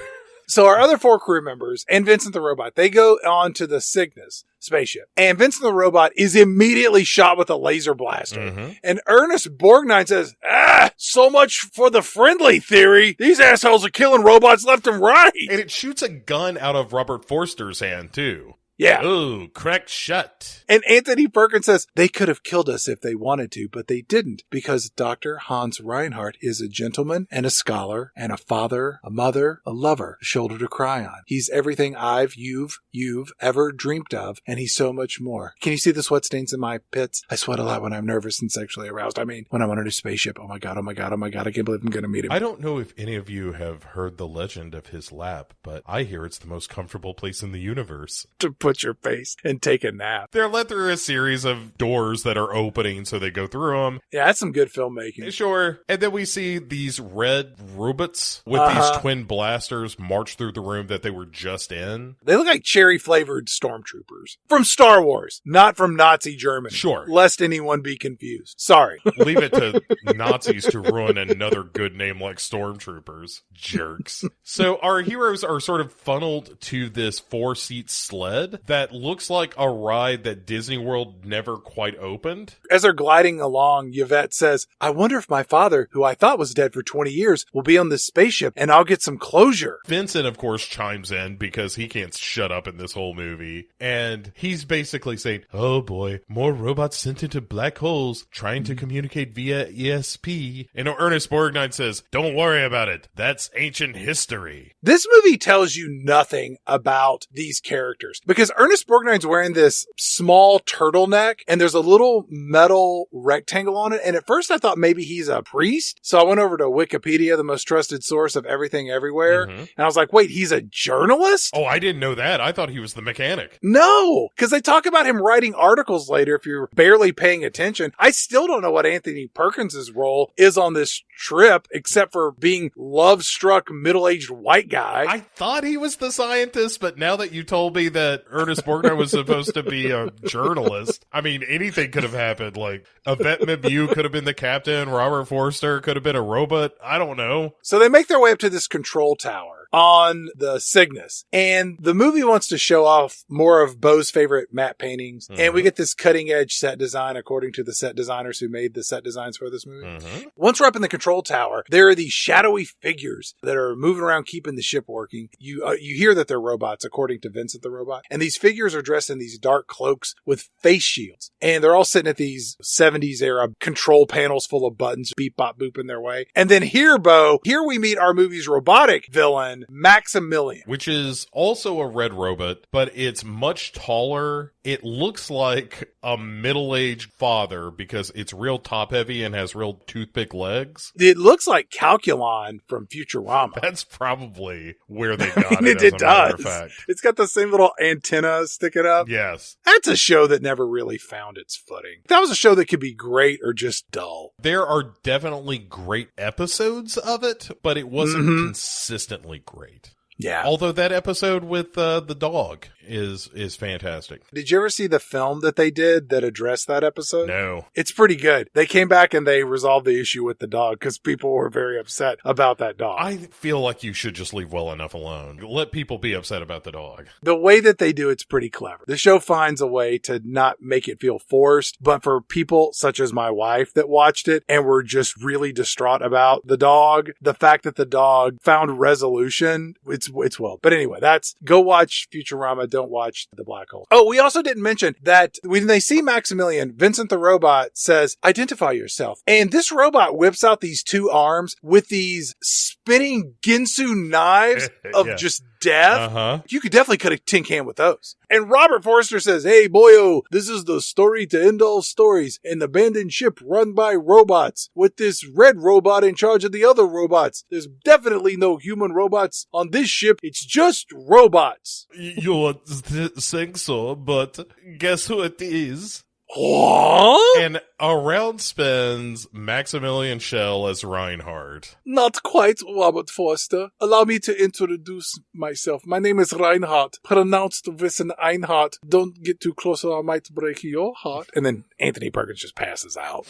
So our other 4 crew members and Vincent the Robot, they go on to the Cygnus spaceship. And Vincent the Robot is immediately shot with a laser blaster. Mm-hmm. And Ernest Borgnine says, so much for the friendly theory. These assholes are killing robots left and right. And it shoots a gun out of Robert Forster's hand, too. Yeah. Ooh, cracked shut. And Anthony Perkins says, they could have killed us if they wanted to, but they didn't because Dr. Hans Reinhardt is a gentleman and a scholar and a father, a mother, a lover, a shoulder to cry on. He's everything you've ever dreamed of, and he's so much more. Can you see the sweat stains in my pits? I sweat a lot when I'm nervous and sexually aroused. I mean, when I'm on a new spaceship. Oh my God, oh my God, oh my God. I can't believe I'm going to meet him. I don't know if any of you have heard the legend of his lap, but I hear it's the most comfortable place in the universe. To put your face and take a nap. They're led through a series of doors that are opening, so they go through them. Yeah, that's some good filmmaking. Sure. And then we see these red robots with these twin blasters march through the room that they were just in. They look like cherry-flavored stormtroopers. From Star Wars, not from Nazi Germany. Sure. Lest anyone be confused. Sorry. Leave it to Nazis to ruin another good name like stormtroopers. Jerks. So our heroes are sort of funneled to this 4-seat sled that looks like a ride that Disney World never quite opened. As they're gliding along, Yvette says, I wonder if my father, who I thought was dead for 20 years, will be on this spaceship and I'll get some closure. Vincent, of course, chimes in because he can't shut up in this whole movie. And he's basically saying, oh boy, more robots sent into black holes trying to communicate via ESP. And Ernest Borgnine says, don't worry about it. That's ancient history. This movie tells you nothing about these characters because Ernest Borgnine's wearing this small turtleneck and there's a little metal rectangle on it. And at first I thought maybe he's a priest. So I went over to Wikipedia, the most trusted source of everything everywhere. And I was like, wait, he's a journalist? Oh, I didn't know that. I thought he was the mechanic. No, because they talk about him writing articles later if you're barely paying attention. I still don't know what Anthony Perkins' role is on this trip, except for being love-struck middle-aged white guy. I thought he was the scientist, but now that you told me that Ernest Borgnine was supposed to be a journalist, I mean, anything could have happened. Like, Yvette Mimieux could have been the captain, Robert Forster could have been a robot. I don't know. So they make their way up to this control tower on the Cygnus. And the movie wants to show off more of Bo's favorite matte paintings. And we get this cutting edge set design according to the set designers who made the set designs for this movie. Once we're up in the control tower, there are these shadowy figures that are moving around keeping the ship working. You hear that they're robots according to Vincent the Robot. And these figures are dressed in these dark cloaks with face shields. And they're all sitting at these 70s era control panels full of buttons, beep, bop, boop in their way. And then here, Bo, here we meet our movie's robotic villain, Maximilian. Which is also a red robot, but it's much taller. It looks like a middle-aged father because it's real top-heavy and has real toothpick legs. It looks like Calculon from Futurama. That's probably where they got it. It does. It's got the same little antenna sticking up. Yes. That's a show that never really found its footing. That was a show that could be great or just dull. There are definitely great episodes of it, but it wasn't consistently great. Yeah. Although that episode with the dog is fantastic. Did you ever see the film that they did that addressed that episode? No. It's pretty good. They came back and they resolved the issue with the dog because people were very upset about that dog. I feel like you should just leave well enough alone. Let people be upset about the dog. The way that they do it's pretty clever. The show finds a way to not make it feel forced, but for people such as my wife that watched it and were just really distraught about the dog, the fact that the dog found resolution, it's It's wild. But anyway, go watch Futurama. Don't watch The Black Hole. Oh, we also didn't mention that when they see Maximilian, Vincent the robot says, identify yourself. And this robot whips out these two arms with these spinning Ginsu knives of just death. Uh-huh. You could definitely cut a tin can with those. And Robert Forster says, hey, boyo, this is the story to end all stories. An abandoned ship run by robots with this red robot in charge of the other robots. There's definitely no human robots on this ship. It's just robots. You would think so, but guess who it is? What? And around spins Maximilian Schell as Reinhardt. Not quite, Robert Forster. Allow me to introduce myself. My name is Reinhardt, pronounced with an Einhardt. Don't get too close or I might break your heart. And then Anthony Perkins just passes out.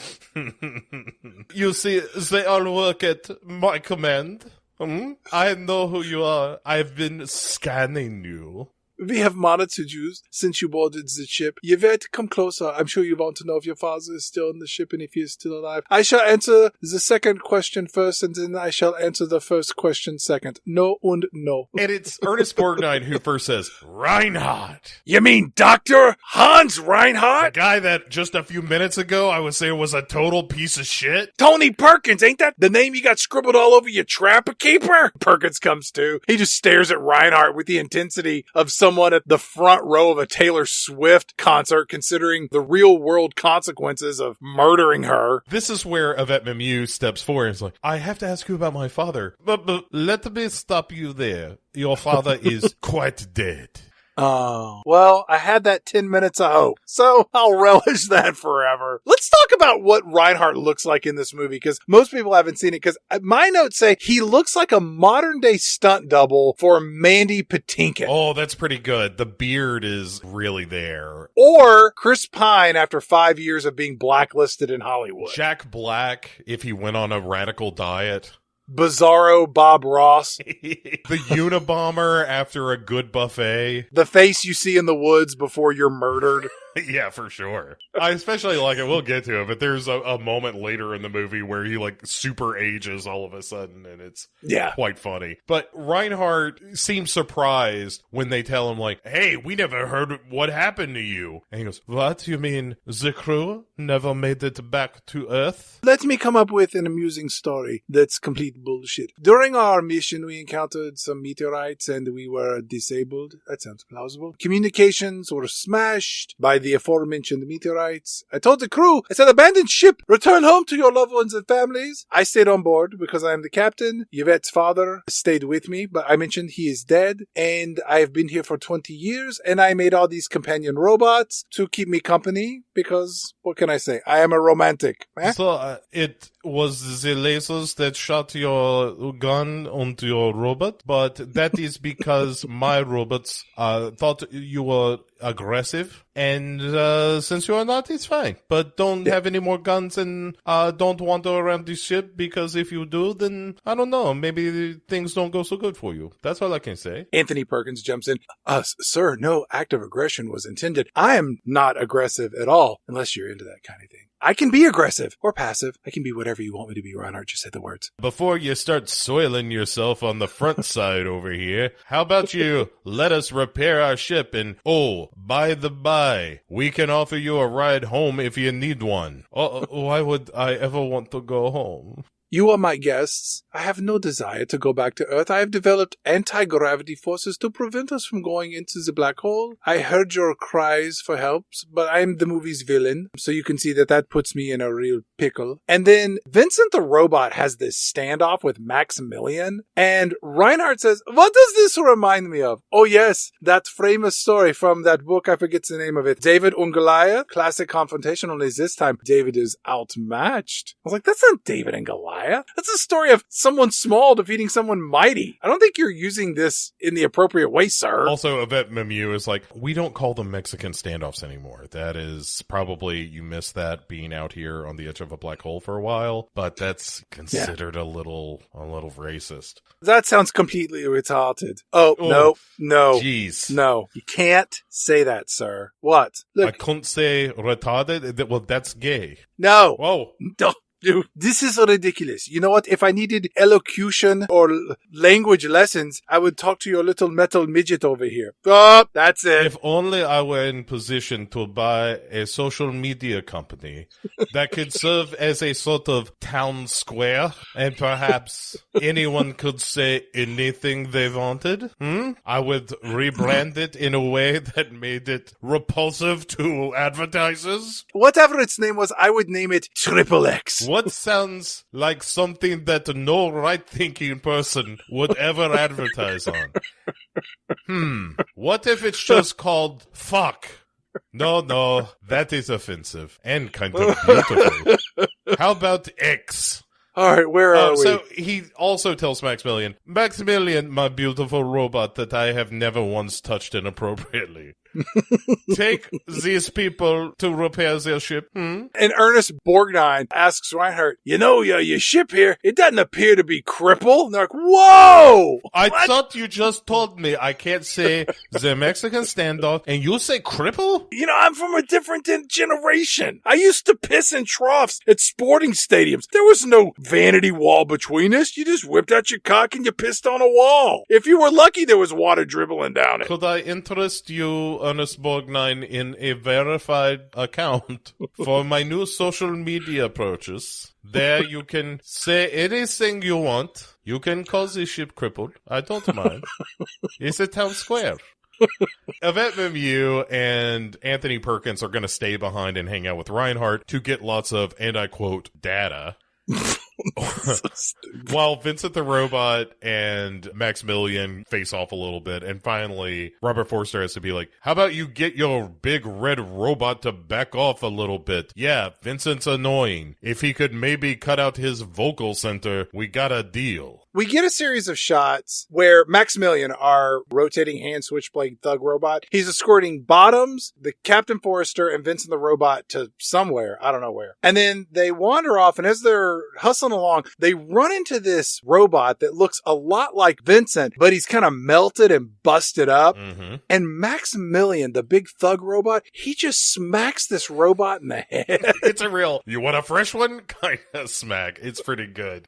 You see, they all work at my command. I know who you are. I've been scanning you. We have monitored you since you boarded the ship. Yvette, come closer. I'm sure you want to know if your father is still in the ship and if he is still alive. I shall answer the second question first, and then I shall answer the first question second. No and no. And it's Ernest Borgnine who first says, Reinhardt. You mean Dr. Hans Reinhardt? The guy that just a few minutes ago I was saying was a total piece of shit? Tony Perkins, ain't that the name you got scribbled all over your trapper keeper? Perkins comes to. He just stares at Reinhardt with the intensity of someone at the front row of a Taylor Swift concert, considering the real world consequences of murdering her. This is where Yvette Mimieux steps forward and is like, I have to ask you about my father. But let me stop you there. Your father is quite dead. Oh, well, I had that 10 minutes of hope, so I'll relish that forever. Let's talk about what Reinhardt looks like in this movie, because most people haven't seen it, because my notes say he looks like a modern-day stunt double for Mandy Patinkin. Oh, that's pretty good. The beard is really there. Or Chris Pine after 5 years of being blacklisted in Hollywood. Jack Black, if he went on a radical diet. Bizarro Bob Ross. The Unabomber after a good buffet. The face you see in the woods before you're murdered. Yeah, for sure. I especially like it. We'll get to it, but there's a moment later in the movie where he like super ages all of a sudden, and it's quite funny. But Reinhardt seems surprised when they tell him like, hey, we never heard what happened to you. And he goes, what? You mean the crew never made it back to Earth? Let me come up with an amusing story that's complete bullshit. During our mission, we encountered some meteorites and we were disabled. That sounds plausible. Communications were smashed by the aforementioned meteorites. I told the crew, I said, abandon ship, return home to your loved ones and families. I stayed on board because I am the captain. Yvette's father stayed with me, but I mentioned he is dead, and I have been here for 20 years, and I made all these companion robots to keep me company because, what can I say? I am a romantic. So it was the lasers that shot your gun onto your robot, but that is because my robots thought you were aggressive, and since you are not, it's fine. But don't have any more guns and don't wander around the ship, because if you do, then I don't know, maybe things don't go so good for you. That's all I can say. Anthony Perkins jumps in. Sir, no act of aggression was intended. I am not aggressive at all, unless you're into that kind of thing. I can be aggressive or passive. I can be whatever you want me to be, Reinhardt. Just say the words. Before you start soiling yourself on the front side over here, how about you let us repair our ship, and oh, by the by, we can offer you a ride home if you need one. Why would I ever want to go home? You are my guests. I have no desire to go back to Earth. I have developed anti-gravity forces to prevent us from going into the black hole. I heard your cries for help, but I am the movie's villain, so you can see that puts me in a real pickle. And then Vincent the robot has this standoff with Maximilian, and Reinhardt says, what does this remind me of? Oh yes, that famous story from that book, I forget the name of it, David and Goliath, classic confrontation, only this time David is outmatched. I was like, that's not David and Goliath. That's a story of someone small defeating someone mighty. I don't think you're using this in the appropriate way, sir. Also, Yvette Mimieux is like, we don't call them Mexican standoffs anymore. That is probably, you missed that being out here on the edge of a black hole for a while, but that's considered a little racist. That sounds completely retarded. No. Jeez. No, you can't say that, sir. What? Look. I couldn't say retarded? Well, that's gay. No. Whoa. Dude, this is ridiculous. You know what? If I needed elocution or language lessons, I would talk to your little metal midget over here. Oh, that's it. If only I were in position to buy a social media company that could serve as a sort of town square, and perhaps anyone could say anything they wanted. I would rebrand it in a way that made it repulsive to advertisers. Whatever its name was, I would name it Triple X. What sounds like something that no right-thinking person would ever advertise on? What if it's just called fuck? No, that is offensive and kind of beautiful. How about X? All right, where are we? So he also tells Maximilian, my beautiful robot that I have never once touched inappropriately. Take these people to repair their ship. And Ernest Borgnine asks Reinhardt, your ship here, it doesn't appear to be crippled. And they're like, whoa! I thought you just told me I can't say the Mexican standoff, and you say cripple? I'm from a different generation. I used to piss in troughs at sporting stadiums. There was no vanity wall between us. You just whipped out your cock and you pissed on a wall. If you were lucky, there was water dribbling down it. Could I interest you, Ernest Borgnine, in a verified account for my new social media approaches? There you can say anything you want. You can call the ship crippled. I don't mind. It's a town square. Yvette Mimieux and Anthony Perkins are going to stay behind and hang out with Reinhardt to get lots of, and I quote, data. While Vincent the Robot and Maximilian face off a little bit, and finally Robert Forster has to be like, how about you get your big red robot to back off a little bit? Yeah, Vincent's annoying. If he could maybe cut out his vocal center, we got a deal. We get a series of shots where Maximilian, our rotating hand switchblade thug robot, he's escorting Bottoms, the Captain Forrester, and Vincent the Robot to somewhere. I don't know where. And then they wander off, and as they're hustling along, they run into this robot that looks a lot like Vincent, but he's kind of melted and busted up. And Maximilian, the big thug robot, he just smacks this robot in the head. It's a real, you want a fresh one? Kind of smack. It's pretty good.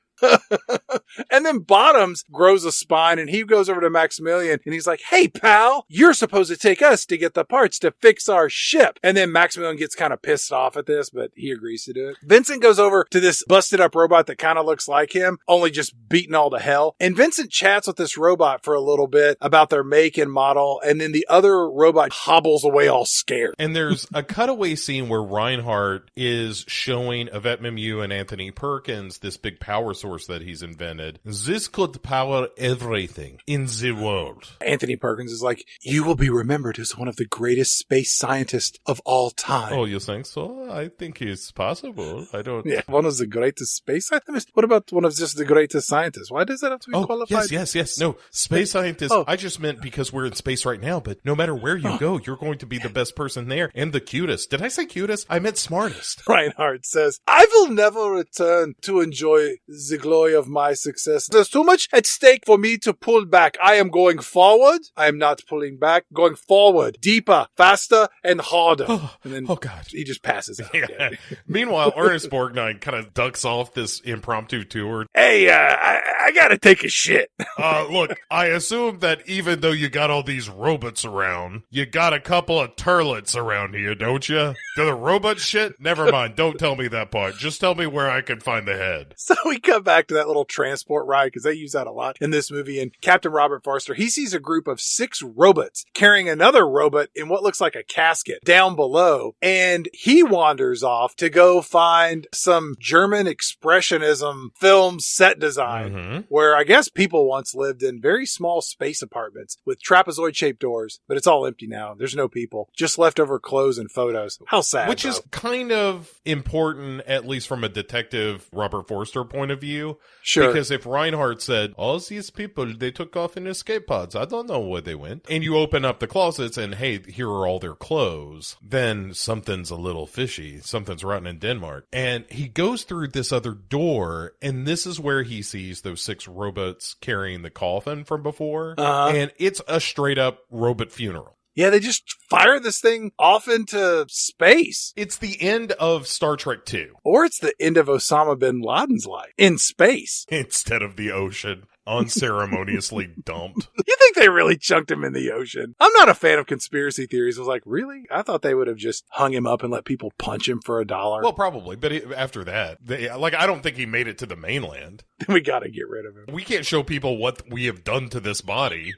And then Bottoms grows a spine and he goes over to Maximilian and he's like, hey pal, you're supposed to take us to get the parts to fix our ship. And then Maximilian gets kind of pissed off at this, but he agrees to do it. Vincent goes over to this busted up robot that kind of looks like him, only just beaten all to hell. And Vincent chats with this robot for a little bit about their make and model. And then the other robot hobbles away all scared. And there's a cutaway scene where Reinhardt is showing Yvette Mimieux and Anthony Perkins this big power source that he's invented. This could power everything in the world. Anthony Perkins is like, you will be remembered as one of the greatest space scientists of all time. Oh, you think so? I think it's possible. I don't... Yeah, one of the greatest space scientists? What about one of just the greatest scientists? Why does that have to be qualified? Yes. No, space scientists. I just meant because we're in space right now, but no matter where you go, you're going to be the best person there and the cutest. Did I say cutest? I meant smartest. Reinhardt says, I will never return to enjoy the glory of my success. There's too much at stake for me to pull back. I am going forward. I am not pulling back. Going forward, deeper, faster, and harder. And then God. He just passes out. Yeah. Meanwhile, Ernest Borgnine kind of ducks off this impromptu tour. Hey, I gotta take a shit. Look, I assume that even though you got all these robots around, you got a couple of turlets around here, don't you? Do the robots shit? Never mind. Don't tell me that part. Just tell me where I can find the head. So we come back to that little transport ride because they use that a lot in this movie. And Captain Robert Forster, he sees a group of 6 robots carrying another robot in what looks like a casket down below. And he wanders off to go find some German expressionism film set design where I guess people once lived in very small space apartments with trapezoid shaped doors, but it's all empty now. There's no people, just leftover clothes and photos. How sad. Which is kind of important, at least from a detective Robert Forster point of view. Sure. Because if Reinhardt said, all these people, they took off in escape pods, I don't know where they went, and you open up the closets and, hey, here are all their clothes, then something's a little fishy. Something's rotten in Denmark. And he goes through this other door, and this is where he sees those 6 robots carrying the coffin from before. And it's a straight up robot funeral. Yeah, they just fire this thing off into space. It's the end of Star Trek 2. Or it's the end of Osama bin Laden's life in space. Instead of the ocean, unceremoniously dumped. You think they really chunked him in the ocean? I'm not a fan of conspiracy theories. I was like, really? I thought they would have just hung him up and let people punch him for $1. Well, probably. But after that, I don't think he made it to the mainland. Then we got to get rid of him. We can't show people what we have done to this body.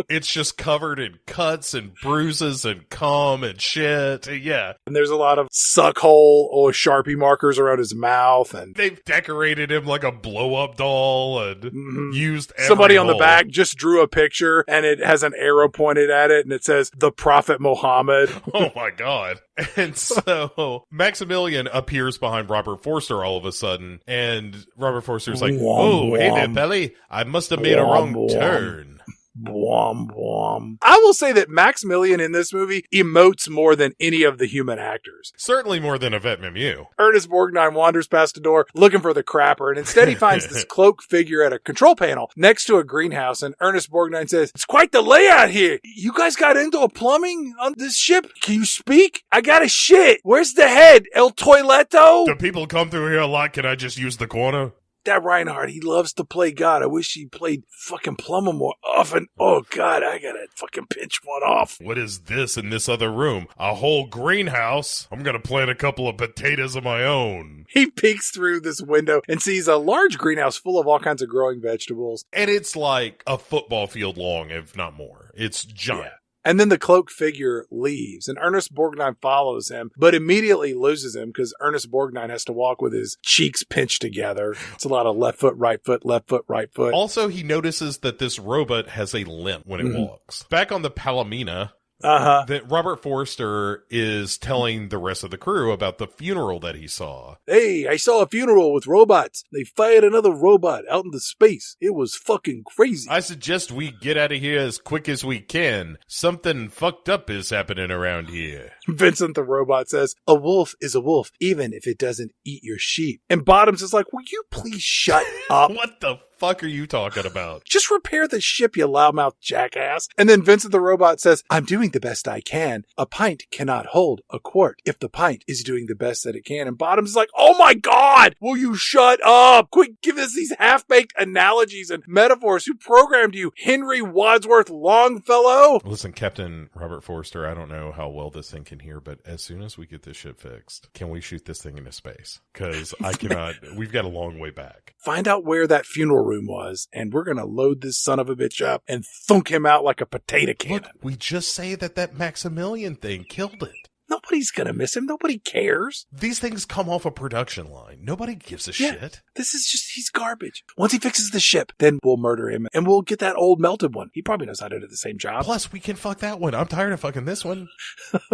It's just covered in cuts and bruises and cum and shit. Yeah. And there's a lot of suck hole or Sharpie markers around his mouth. And they've decorated him like a blow-up doll and used every somebody on the hole. back just drew a picture and it has an arrow pointed at it and it says, the Prophet Muhammad. Oh my God. And so Maximilian appears behind Robert Forster all of a sudden. And Robert Forster's like, oh, hey there, Pelly. I must have made a wrong turn. Bwom, bwom. I will say that Maximilian in this movie emotes more than any of the human actors. Certainly more than Yvette Mimieux. Ernest Borgnine wanders past a door looking for the crapper, and instead he finds this cloaked figure at a control panel next to a greenhouse, and Ernest Borgnine says, it's quite the layout here. You guys got indoor plumbing on this ship? Can you speak? I got a shit. Where's the head? El Toileto? Do people come through here a lot? Can I just use the corner? That Reinhardt, he loves to play God. I wish he played fucking plumber more often. Oh, God, I gotta fucking pinch one off. What is this in this other room? A whole greenhouse? I'm gonna plant a couple of potatoes of my own. He peeks through this window and sees a large greenhouse full of all kinds of growing vegetables. And it's like a football field long, if not more. It's giant. Yeah. And then the cloaked figure leaves, and Ernest Borgnine follows him, but immediately loses him because Ernest Borgnine has to walk with his cheeks pinched together. It's a lot of left foot, right foot, left foot, right foot. Also, he notices that this robot has a limp when it walks. Back on the Palomina, that Robert Forster is telling the rest of the crew about the funeral that he saw. Hey, I saw a funeral with robots. They fired another robot out into space. It was fucking crazy. I suggest we get out of here as quick as we can. Something fucked up is happening around here. Vincent the robot says, a wolf is a wolf, even if it doesn't eat your sheep. And Bottoms is like, will you please shut up? What the fuck are you talking about? Just repair the ship, you loudmouth jackass. And then Vincent the robot says, I'm doing the best I can. A pint cannot hold a quart if the pint is doing the best that it can. And Bottoms is like, oh my God, will you shut up? Quit giving us these half-baked analogies and metaphors. Who programmed you? Henry Wadsworth Longfellow? Listen, Captain Robert Forster, I don't know how well this thing can hear, but as soon as we get this ship fixed, can we shoot this thing into space? Because I cannot, we've got a long way back. Find out where that funeral room was, and we're going to load this son of a bitch up and thunk him out like a potato cannon. Look, we just say that Maximilian thing killed it. Nobody's going to miss him. Nobody cares. These things come off a production line. Nobody gives a shit. This is just, he's garbage. Once he fixes the ship, then we'll murder him and we'll get that old melted one. He probably knows how to do the same job. Plus, we can fuck that one. I'm tired of fucking this one.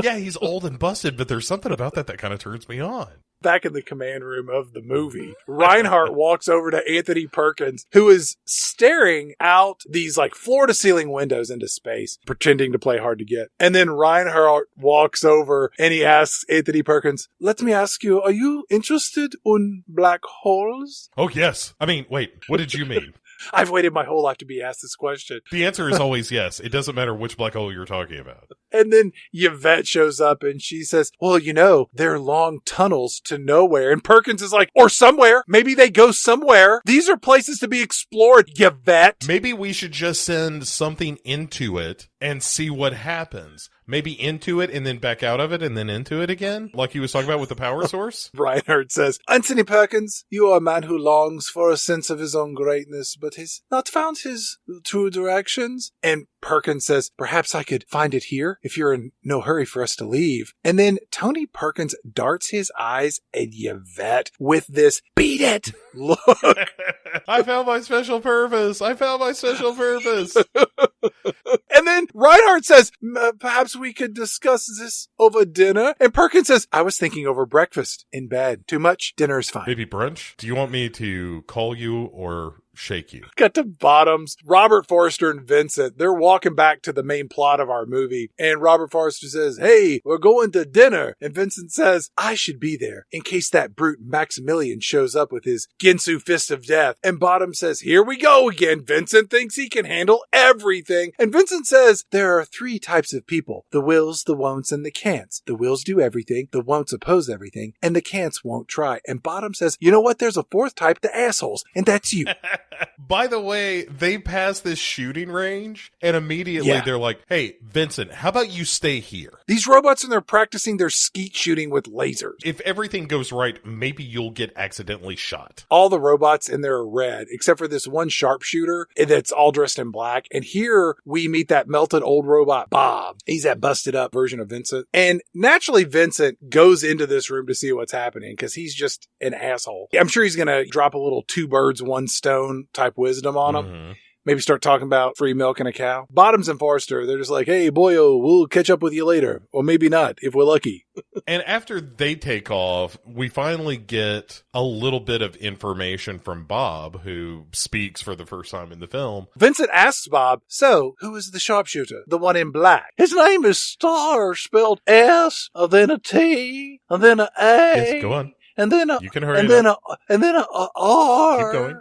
Yeah, he's old and busted, but there's something about that kind of turns me on. Back in the command room of the movie, Reinhardt walks over to Anthony Perkins, who is staring out these like floor to ceiling windows into space, pretending to play hard to get. And then Reinhardt walks over and he asks Anthony Perkins, let me ask you, are you interested in black holes? Oh, yes. I mean, wait, what did you mean? I've waited my whole life to be asked this question. The answer is always yes. It doesn't matter which black hole you're talking about. And then Yvette shows up and she says, well, you know, they're long tunnels to nowhere. And Perkins is like, or somewhere. Maybe they go somewhere. These are places to be explored, Yvette. Maybe we should just send something into it and see what happens. Maybe into it and then back out of it and then into it again, like he was talking about with the power source. Reinhardt says, Anthony Perkins, you are a man who longs for a sense of his own greatness, but has not found his true directions. And Perkins says, perhaps I could find it here if you're in no hurry for us to leave. And then Tony Perkins darts his eyes at Yvette with this, beat it look. I found my special purpose. I found my special purpose. And then Reinhardt says, perhaps we could discuss this over dinner. And Perkins says, I was thinking over breakfast in bed. Too much? Dinner is fine. Maybe brunch? Do you want me to call you or shake you. Got to Bottoms, Robert Forster and Vincent. They're walking back to the main plot of our movie. And Robert Forster says, hey, we're going to dinner. And Vincent says, I should be there in case that brute Maximilian shows up with his Ginsu Fist of Death. And Bottoms says, here we go again. Vincent thinks he can handle everything. And Vincent says, there are 3 types of people: the wills, the won'ts, and the can'ts. The wills do everything, the won'ts oppose everything, and the can'ts won't try. And Bottoms says, you know what? There's a 4th type, the assholes, and that's you. By the way, they pass this shooting range, and immediately they're like, hey, Vincent, how about you stay here? These robots, and they're practicing their skeet shooting with lasers. If everything goes right, maybe you'll get accidentally shot. All the robots in there are red, except for this one sharpshooter that's all dressed in black. And here we meet that melted old robot, Bob. He's that busted up version of Vincent. And naturally, Vincent goes into this room to see what's happening because he's just an asshole. I'm sure he's going to drop a little 2 birds, 1 stone type wisdom on him. Mm-hmm. Maybe start talking about free milk and a cow. Bottoms and Forster, they're just like, hey, boyo, we'll catch up with you later. Or maybe not, if we're lucky. And after they take off, we finally get a little bit of information from Bob, who speaks for the first time in the film. Vincent asks Bob, so, who is the sharpshooter? The one in black. His name is Star, spelled S, and then a T, and then a A. Yes, go on. And then a, you can hurry and it then up. and then a R. Keep going.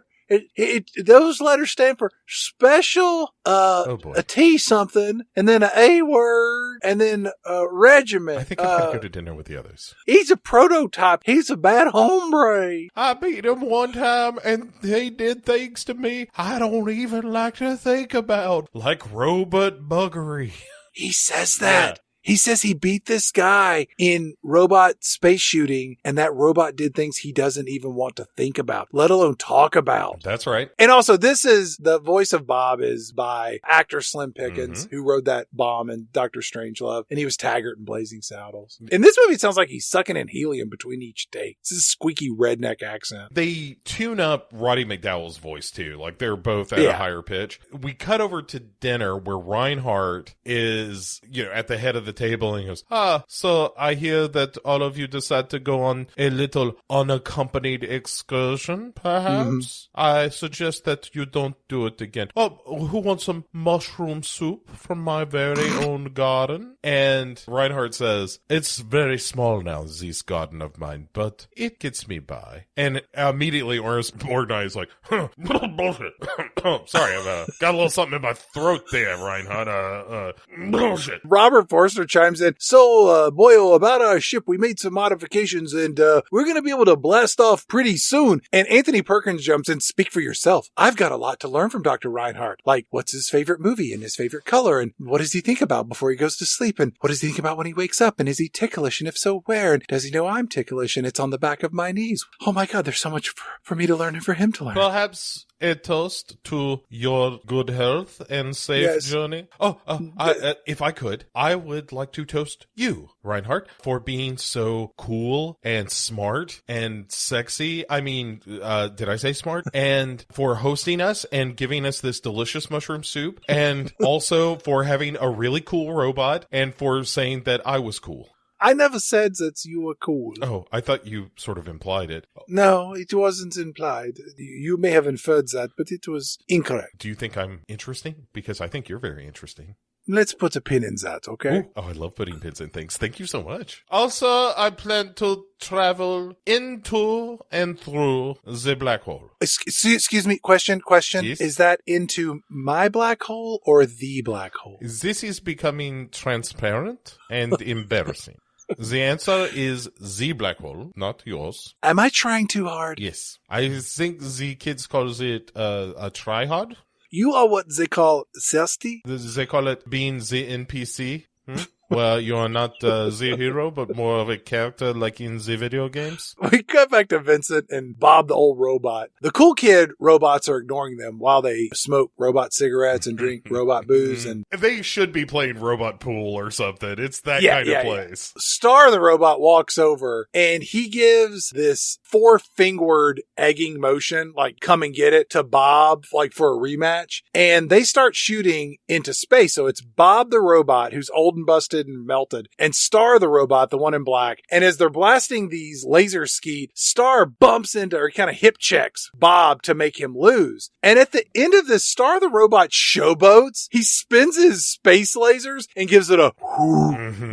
Those letters stand for special, a T something, and then a A word, and then a regiment. I think I'm going to go to dinner with the others. He's a prototype. He's a bad hombre. I beat him one time, and he did things to me I don't even like to think about, like robot buggery. He says that. He says he beat this guy in robot space shooting, and that robot did things he doesn't even want to think about, let alone talk about. That's right. And also, this is the voice of Bob is by actor Slim Pickens, who rode that bomb in Doctor Strangelove, and he was Taggart in Blazing Saddles. In this movie, it sounds like he's sucking in helium between each take. It's a squeaky redneck accent. They tune up Roddy McDowell's voice, too. Like, they're both at a higher pitch. We cut over to dinner where Reinhardt is, at the head of the table, and he goes, so I hear that all of you decide to go on a little unaccompanied excursion, perhaps? I suggest that you don't do it again. Oh, who wants some mushroom soup from my very own garden? And Reinhardt says, it's very small now, this garden of mine, but it gets me by. And immediately Orgnight is like, bullshit. Sorry, I've got a little something in my throat there, Reinhardt. Bullshit. Robert Forster chimes in, so, boyo, about our ship, we made some modifications, and we're going to be able to blast off pretty soon. And Anthony Perkins jumps in, speak for yourself. I've got a lot to learn from Dr. Reinhardt. Like, what's his favorite movie and his favorite color? And what does he think about before he goes to sleep? And what does he think about when he wakes up? And is he ticklish? And if so, where? And does he know I'm ticklish? And it's on the back of my knees. Oh my God, there's so much for me to learn and for him to learn. Perhaps a toast to your good health and safe journey. If I could, I would like to toast you, Reinhardt, for being so cool and smart and sexy. I mean, did I say smart? And for hosting us and giving us this delicious mushroom soup, and also for having a really cool robot, and for saying that I was cool. I never said that you were cool. Oh, I thought you sort of implied it. No, it wasn't implied. You may have inferred that, but it was incorrect. Do you think I'm interesting? Because I think you're very interesting. Let's put a pin in that, okay? Ooh. Oh, I love putting pins in things. Thank you so much. Also, I plan to travel into and through the black hole. Excuse me, question. Yes? Is that into my black hole or the black hole? This is becoming transparent and embarrassing. The answer is the black hole, not yours. Am I trying too hard? Yes. I think the kids calls it a try-hard. You are what they call thirsty? They call it being the NPC. Well, you are not the hero, but more of a character like in the video games. We cut back to Vincent and Bob, the old robot. The cool kid robots are ignoring them while they smoke robot cigarettes and drink robot booze. And they should be playing robot pool or something. It's that kind of place. Star, the robot, walks over and he gives this 4-fingered egging motion, like come and get it, to Bob, like for a rematch. And they start shooting into space. So it's Bob the robot, who's old and busted rusted and melted. And Star the robot, the one in black, and as they're blasting these laser skeet, Star bumps into or kind of hip checks Bob to make him lose. And at the end of this, Star the robot showboats. He spins his space lasers and gives it a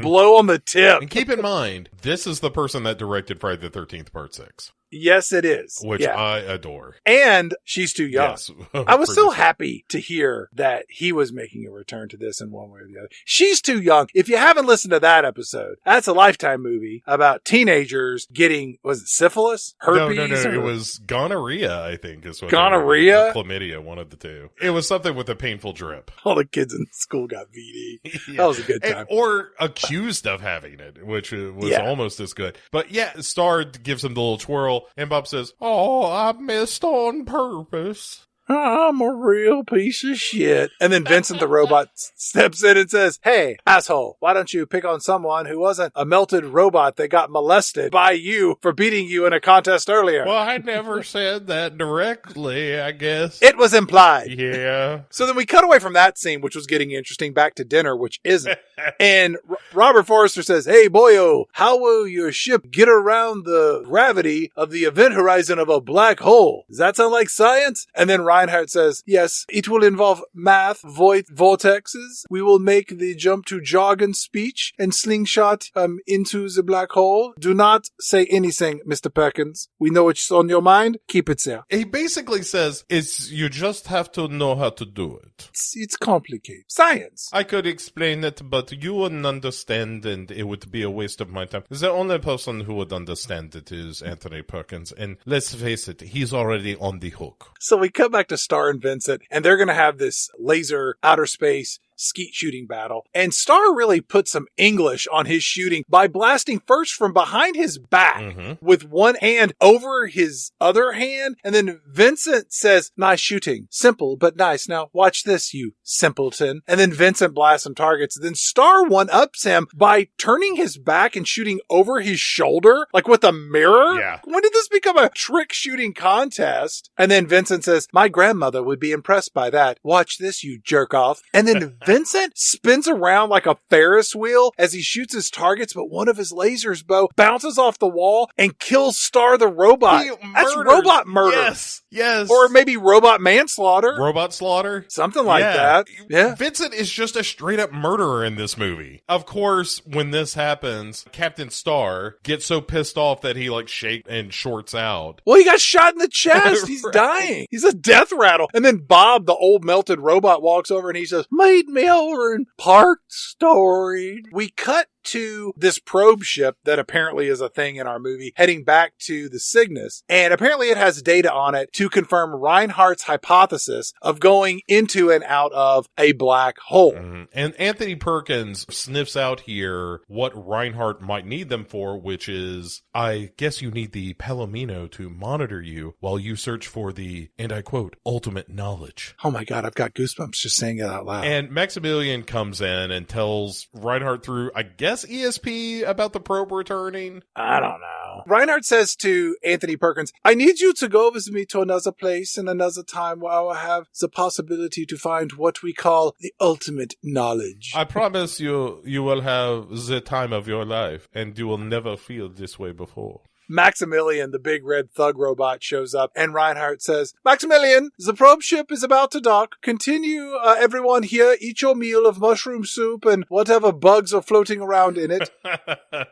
blow on the tip. And keep in mind, this is the person that directed Friday the 13th Part 6. Yes, it is. Which I adore. And she's too young. Yes. I was so happy to hear that he was making a return to this in one way or the other. She's too young. If you haven't listened to that episode, that's a Lifetime movie about teenagers getting, was it syphilis? Herpes? No. It was gonorrhea, I think, is what gonorrhea? Chlamydia, one of the two. It was something with a painful drip. All the kids in school got VD. Yeah. That was a good time. Or accused of having it, which was almost as good. But yeah, Star gives him the little twirl. And Bob says, "Oh, I missed on purpose." I'm a real piece of shit. And then Vincent the robot steps in and says, "Hey, asshole, why don't you pick on someone who wasn't a melted robot that got molested by you for beating you in a contest earlier?" Well, I never said that directly, I guess. It was implied. Yeah. So then we cut away from that scene, which was getting interesting, back to dinner, which isn't. And Robert Forrester says, "Hey, boyo, how will your ship get around the gravity of the event horizon of a black hole? Does that sound like science?" And then Reinhardt says, "Yes, it will involve math, vortexes. We will make the jump to jargon speech and slingshot into the black hole. Do not say anything, Mr. Perkins. We know what's on your mind. Keep it there." He basically says, you just have to know how to do it. It's complicated. Science. I could explain it, but you wouldn't understand, and it would be a waste of my time. The only person who would understand it is Anthony Perkins, and let's face it, he's already on the hook. So we cut back to Star and Vincent, and they're going to have this laser outer space skeet shooting battle. And Star really put some English on his shooting by blasting first from behind his back with one hand over his other hand. And then Vincent says, "Nice shooting. Simple, but nice. Now watch this, you simpleton." And then Vincent blasts some targets. Then Star one-ups him by turning his back and shooting over his shoulder, like with a mirror. Yeah. When did this become a trick shooting contest? And then Vincent says, "My grandmother would be impressed by that. Watch this, you jerk off." And then Vincent spins around like a Ferris wheel as he shoots his targets, but one of his lasers, Bo, bounces off the wall and kills Star the robot. That's robot murder. Yes. Or maybe robot manslaughter. Robot slaughter? Something like that. Yeah. Vincent is just a straight up murderer in this movie. Of course, when this happens, Captain Star gets so pissed off that he shakes and shorts out. Well, he got shot in the chest. He's dying. He's a death rattle. And then Bob, the old melted robot, walks over and he says, "Made me over in Park Story." We cut to this probe ship that apparently is a thing in our movie heading back to the Cygnus, and apparently it has data on it to confirm Reinhardt's hypothesis of going into and out of a black hole. And Anthony Perkins sniffs out here what Reinhardt might need them for, which is, "I guess you need the Palomino to monitor you while you search for the," and I quote, "ultimate knowledge." Oh my God, I've got goosebumps just saying it out loud. And Maximilian comes in and tells Reinhardt through, I guess, ESP about the probe returning. I don't know. Reinhardt says to Anthony Perkins, "I need you to go with me to another place and another time where I will have the possibility to find what we call the ultimate knowledge. I promise you will have the time of your life, and you will never feel this way before." Maximilian, the big red thug robot, shows up, and Reinhardt says, "Maximilian, the probe ship is about to dock. Continue, everyone here, eat your meal of mushroom soup and whatever bugs are floating around in it."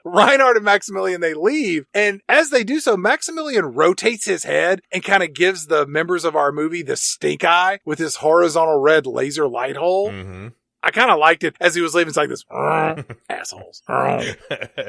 Reinhardt and Maximilian, they leave, and as they do so, Maximilian rotates his head and kind of gives the members of our movie the stink eye with his horizontal red laser light hole. I kind of liked it as he was leaving. It's like this, assholes.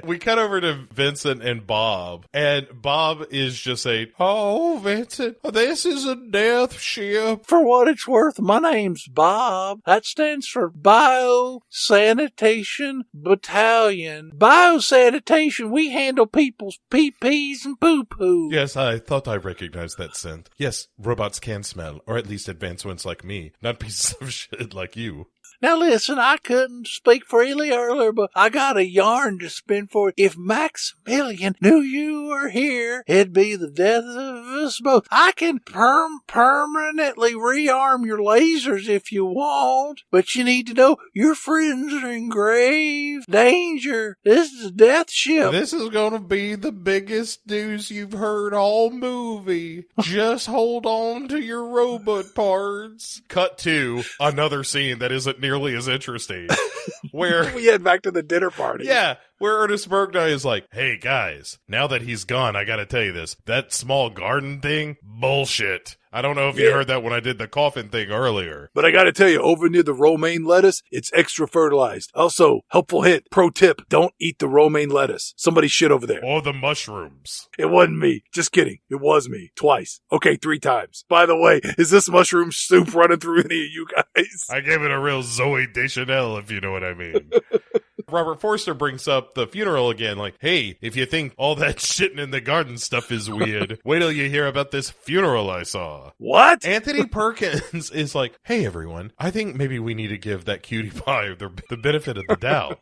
We cut over to Vincent and Bob, and Bob is just saying, "Oh, Vincent, this is a death ship." "For what it's worth, my name's Bob. That stands for Biosanitation Battalion. Biosanitation, we handle people's pee-pees and poo-poo." Yes, I thought I recognized that scent. Yes, robots can smell, or at least advanced ones like me, not pieces of shit like you. Now listen, I couldn't speak freely earlier, but I got a yarn to spin for you. If Maximilian knew you were here, it'd be the death of us both. I can permanently rearm your lasers if you want, but you need to know your friends are in grave danger. This is a death ship. This is going to be the biggest news you've heard all movie. Just hold on to your robot parts. Cut to another scene that isn't nearly as interesting. Where we head back to the dinner party. Yeah, where Ernest Borgnine is like, hey guys, now that he's gone, I gotta tell you this. That small garden thing, bullshit. I don't know if you heard that when I did the coffin thing earlier. But I gotta tell you, over near the romaine lettuce, it's extra fertilized. Also, helpful hint, pro tip, don't eat the romaine lettuce. Somebody shit over there. Or the mushrooms. It wasn't me. Just kidding. It was me. Twice. Okay, 3 times. By the way, is this mushroom soup running through any of you guys? I gave it a real Zoe Deschanel, if you know what I mean. Robert Forster brings up the funeral again, like, hey, if you think all that shitting in the garden stuff is weird, wait till you hear about this funeral I saw. What? Anthony Perkins is like, hey, everyone, I think maybe we need to give that cutie pie the benefit of the doubt.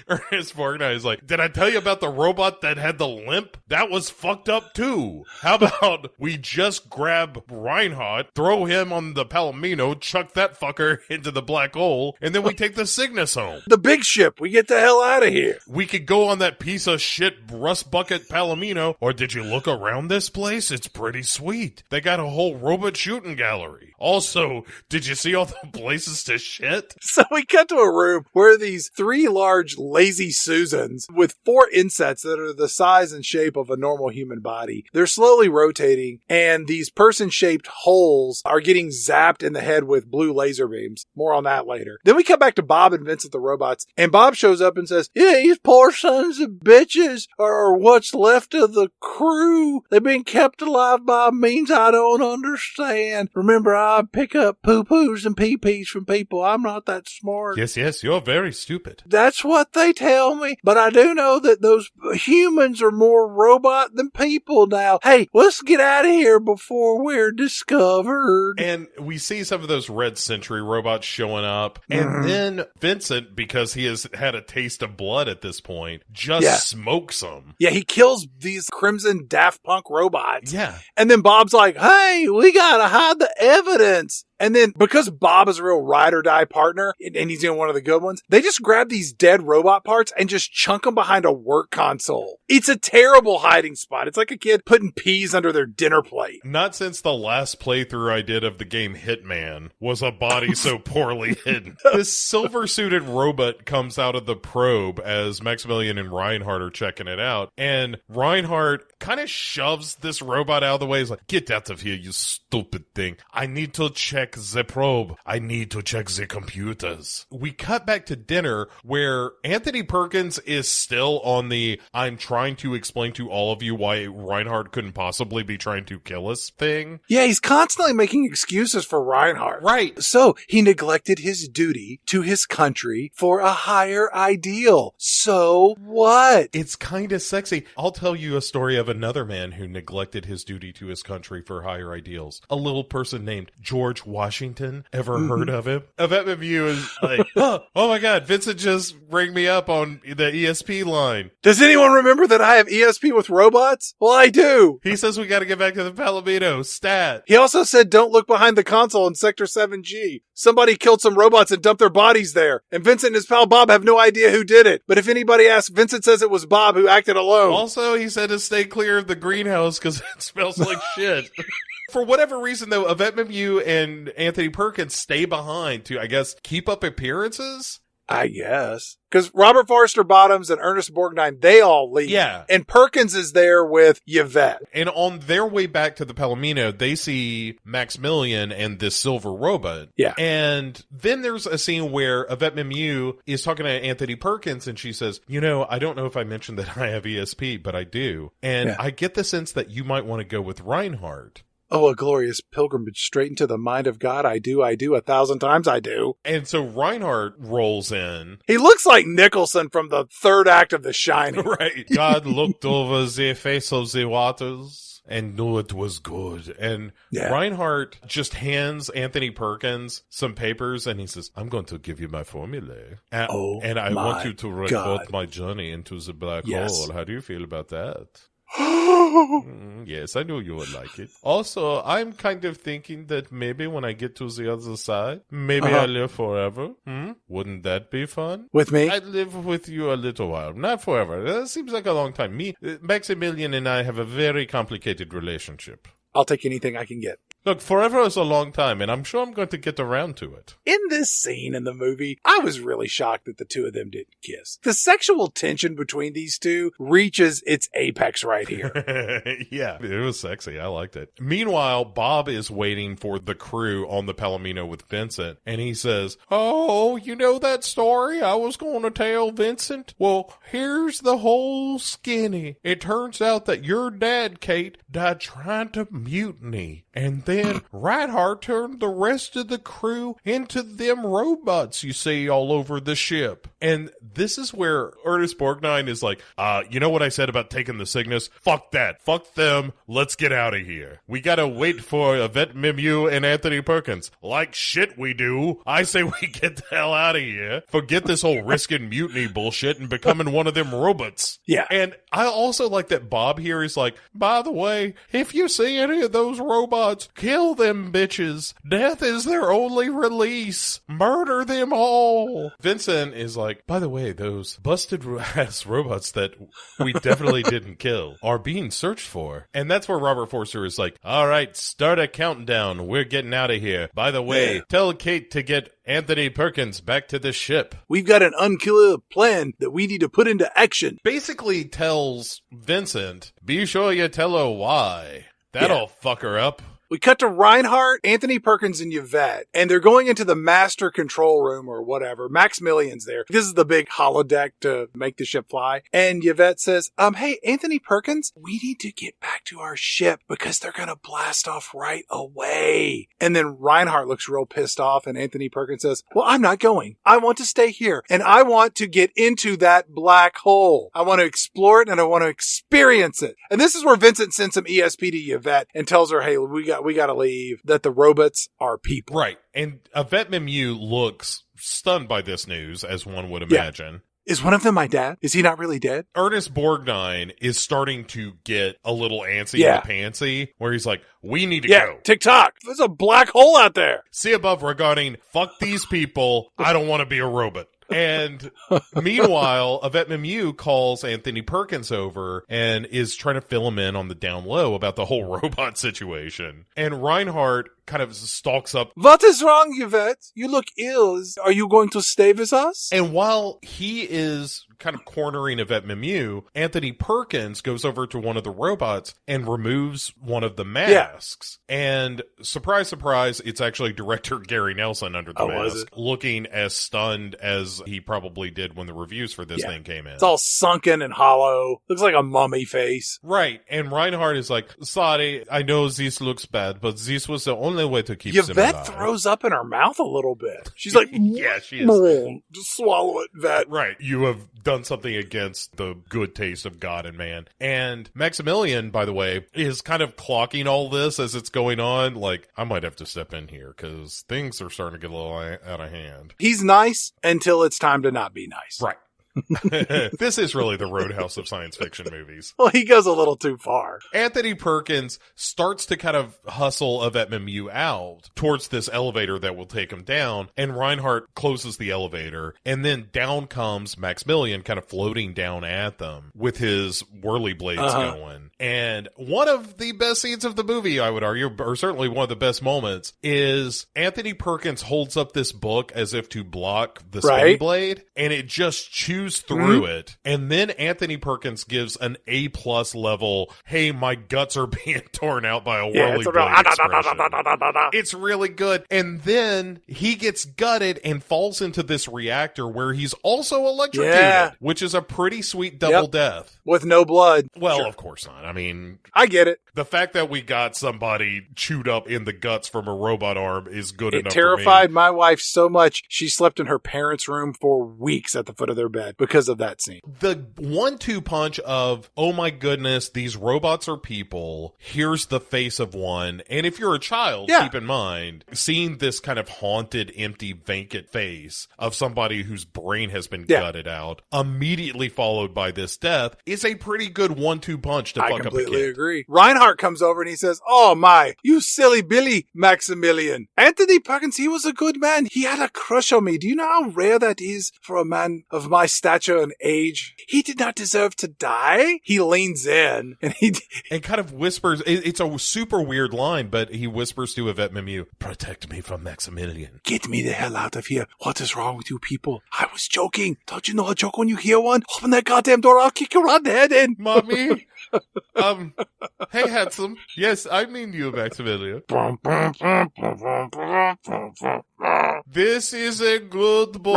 Ernest Borgnine is like, did I tell you about the robot that had the limp? That was fucked up too. How about we just grab Reinhardt, throw him on the Palomino, chuck that fucker into the black hole, and then we take the Cygnus home. The big ship. We get the hell out of here. We could go on that piece of shit rust bucket Palomino, or did you look around this place? It's pretty sweet. They got a whole robot shooting gallery. Also, did you see all the places to shit? So we cut to a room where these 3 large lazy Susans with 4 insets that are the size and shape of a normal human body. They're slowly rotating, and these person-shaped holes are getting zapped in the head with blue laser beams. More on that later. Then we come back to Bob and Vincent the robots, and Bob shows up and says, yeah, these poor sons of bitches are what's left of the crew. They've been kept alive by means I don't understand. Remember, I pick up poo-poos and pee-pees from people. I'm not that smart. Yes, you're very stupid. That's what they tell me, but I do know that those humans are more robot than people now. Hey, let's get out of here before we're discovered. And we see some of those Red Sentry robots showing up, and then Vincent, because he has had a taste of blood at this point, just smokes them. Yeah, he kills these Crimson Daft Punk robots. Yeah. And then Bob's like, hey, we gotta hide the evidence. And then, because Bob is a real ride or die partner, and he's in one of the good ones, they just grab these dead robot parts and just chunk them behind a work console. It's a terrible hiding spot. It's like a kid putting peas under their dinner plate. Not since the last playthrough I did of the game Hitman was a body so poorly hidden. This silver-suited robot comes out of the probe as Maximilian and Reinhardt are checking it out, and Reinhardt kind of shoves this robot out of the way. He's like, get out of here, you stupid thing. I need to check the probe. I need to check the computers. We cut back to dinner where Anthony Perkins is still on the I'm trying to explain to all of you why Reinhardt couldn't possibly be trying to kill us thing. Yeah, he's constantly making excuses for Reinhardt. Right. So he neglected his duty to his country for a higher ideal. So what? It's kind of sexy. I'll tell you a story of another man who neglected his duty to his country for higher ideals. A little person named George Washington. Ever heard of him? Yvette Mimieux is like, oh my God, Vincent just rang me up on the ESP line. Does anyone remember that I have ESP with robots? Well, I do. He says we got to get back to the Palomino. Stat. He also said don't look behind the console in Sector 7G. Somebody killed some robots and dumped their bodies there. And Vincent and his pal Bob have no idea who did it. But if anybody asks, Vincent says it was Bob who acted alone. Also, he said to stay clear of the greenhouse because it smells like shit. For whatever reason, though, Yvette Mimieux and Anthony Perkins stay behind to, I guess, keep up appearances? I guess. Because Robert Forster Bottoms and Ernest Borgnine, they all leave. Yeah. And Perkins is there with Yvette. And on their way back to the Palomino, they see Maximilian and this silver robot. Yeah. And then there's a scene where Yvette Mimieux is talking to Anthony Perkins, and she says, you know, I don't know if I mentioned that I have ESP, but I do. And I get the sense that you might want to go with Reinhardt. Oh, a glorious pilgrimage straight into the mind of God. I do, 1,000 times I do. And so Reinhardt rolls in. He looks like Nicholson from the third act of The Shining. Right. God looked over the face of the waters and knew it was good. And Yeah. Reinhardt just hands Anthony Perkins some papers, and he says, I'm going to give you my formula. And I want you to record my journey into the black hole. How do you feel about that? Yes, I knew you would like it. Also, I'm kind of thinking that maybe when I get to the other side, maybe I live forever. Wouldn't that be fun? With me? I'd live with you a little while. Not forever. That seems like a long time. Maximilian and I have a very complicated relationship. I'll take anything I can get. Look, forever is a long time, and I'm sure I'm going to get around to it. In this scene in the movie, I was really shocked that the two of them didn't kiss. The sexual tension between these two reaches its apex right here. Yeah, it was sexy. I liked it. Meanwhile, Bob is waiting for the crew on the Palomino with Vincent, and he says, oh, you know that story I was going to tell Vincent? Well, here's the whole skinny. It turns out that your dad, Kate, died trying to mutiny, and then Reinhardt turned the rest of the crew into them robots you see all over the ship. And this is where Ernest Borgnine is like, you know what I said about taking the Cygnus? Fuck that. Fuck them. Let's get out of here. We gotta wait for Yvette Mimieux and Anthony Perkins. Like shit we do. I say we get the hell out of here. Forget this whole risking mutiny bullshit and becoming one of them robots. Yeah. And I also like that Bob here is like, by the way, if you see any of those robots, kill them bitches. Death is their only release. Murder them all. Vincent is like, by the way, those busted ass robots that we definitely didn't kill are being searched for. And that's where Robert Forster is like, all right, start a countdown. We're getting out of here. By the way, tell Kate to get Anthony Perkins back to the ship. We've got an unclear plan that we need to put into action. Basically tells Vincent, be sure you tell her why. That'll fuck her up. We cut to Reinhardt, Anthony Perkins, and Yvette, and they're going into the master control room or whatever. Maximilian's there. This is the big holodeck to make the ship fly. And Yvette says, hey, Anthony Perkins, we need to get back to our ship because they're going to blast off right away. And then Reinhardt looks real pissed off, and Anthony Perkins says, well, I'm not going. I want to stay here, and I want to get into that black hole. I want to explore it, and I want to experience it. And this is where Vincent sends some ESP to Yvette and tells her, hey, we got to leave, that the robots are people. Right. And Yvette Mimieux looks stunned by this news, as one would imagine. Is one of them my dad? Is he not really dead? Ernest Borgnine is starting to get a little antsy in the pantsy, where he's like, we need to go. TikTok. There's a black hole out there. See above regarding, fuck these people. I don't want to be a robot. And meanwhile, Yvette Mimieux calls Anthony Perkins over and is trying to fill him in on the down low about the whole robot situation. And Reinhardt kind of stalks up. What is wrong, Yvette? You look ill. Are you going to stay with us? And while he is kind of cornering Yvette Mimieux, Anthony Perkins goes over to one of the robots and removes one of the masks. And surprise, surprise, it's actually director Gary Nelson under the mask, looking as stunned as he probably did when the reviews for this thing came in. It's all sunken and hollow. Looks like a mummy face. Right. And Reinhardt is like, sorry, I know this looks bad, but this was the only way to keep him alive. Yvette throws up in her mouth a little bit. She's like, yeah, she is. Just swallow it, Yvette. Right. You have done something against the good taste of God and man. And Maximilian, by the way, is kind of clocking all this as it's going on. Like, I might have to step in here because things are starting to get a little out of hand. He's nice until it's time to not be nice. Right. This is really the roadhouse of science fiction movies. Well, he goes a little too far. Anthony Perkins starts to kind of hustle Yvette Mimieux out towards this elevator that will take him down, and Reinhardt closes the elevator, and then down comes Maximilian kind of floating down at them with his whirly blades going. And one of the best scenes of the movie, I would argue, or certainly one of the best moments, is Anthony Perkins holds up this book as if to block the spinning blade, and it just chews through it. And then Anthony Perkins gives an A+ level, hey, my guts are being torn out by a whirly blade expression. It's really good. And then he gets gutted and falls into this reactor where he's also electrocuted, which is a pretty sweet double death. With no blood. Well, of course not. I mean, I get it. The fact that we got somebody chewed up in the guts from a robot arm is good enough for me. It terrified my wife so much, she slept in her parents' room for weeks at the foot of their bed. good because of that scene. The 1-2 punch of, oh my goodness, these robots are people. Here's the face of one. And if you're a child, keep in mind, seeing this kind of haunted, empty, vacant face of somebody whose brain has been gutted out, immediately followed by this death, is a pretty good 1-2 punch to fuck up a kid. I completely agree. Reinhardt comes over and he says, oh my, you silly Billy, Maximilian. Anthony Perkins, he was a good man. He had a crush on me. Do you know how rare that is for a man of my stature and age? He did not deserve to die. He leans in and kind of whispers. It's a super weird line, but he whispers to Yvette Mimieux, protect me from Maximilian. Get me the hell out of here. What is wrong with you people? I was joking. Don't you know a joke when you hear one? Open that goddamn door. I'll kick you around the head in. Mommy. Hey, handsome. Yes, I mean you, Maximilian. This is a good boy.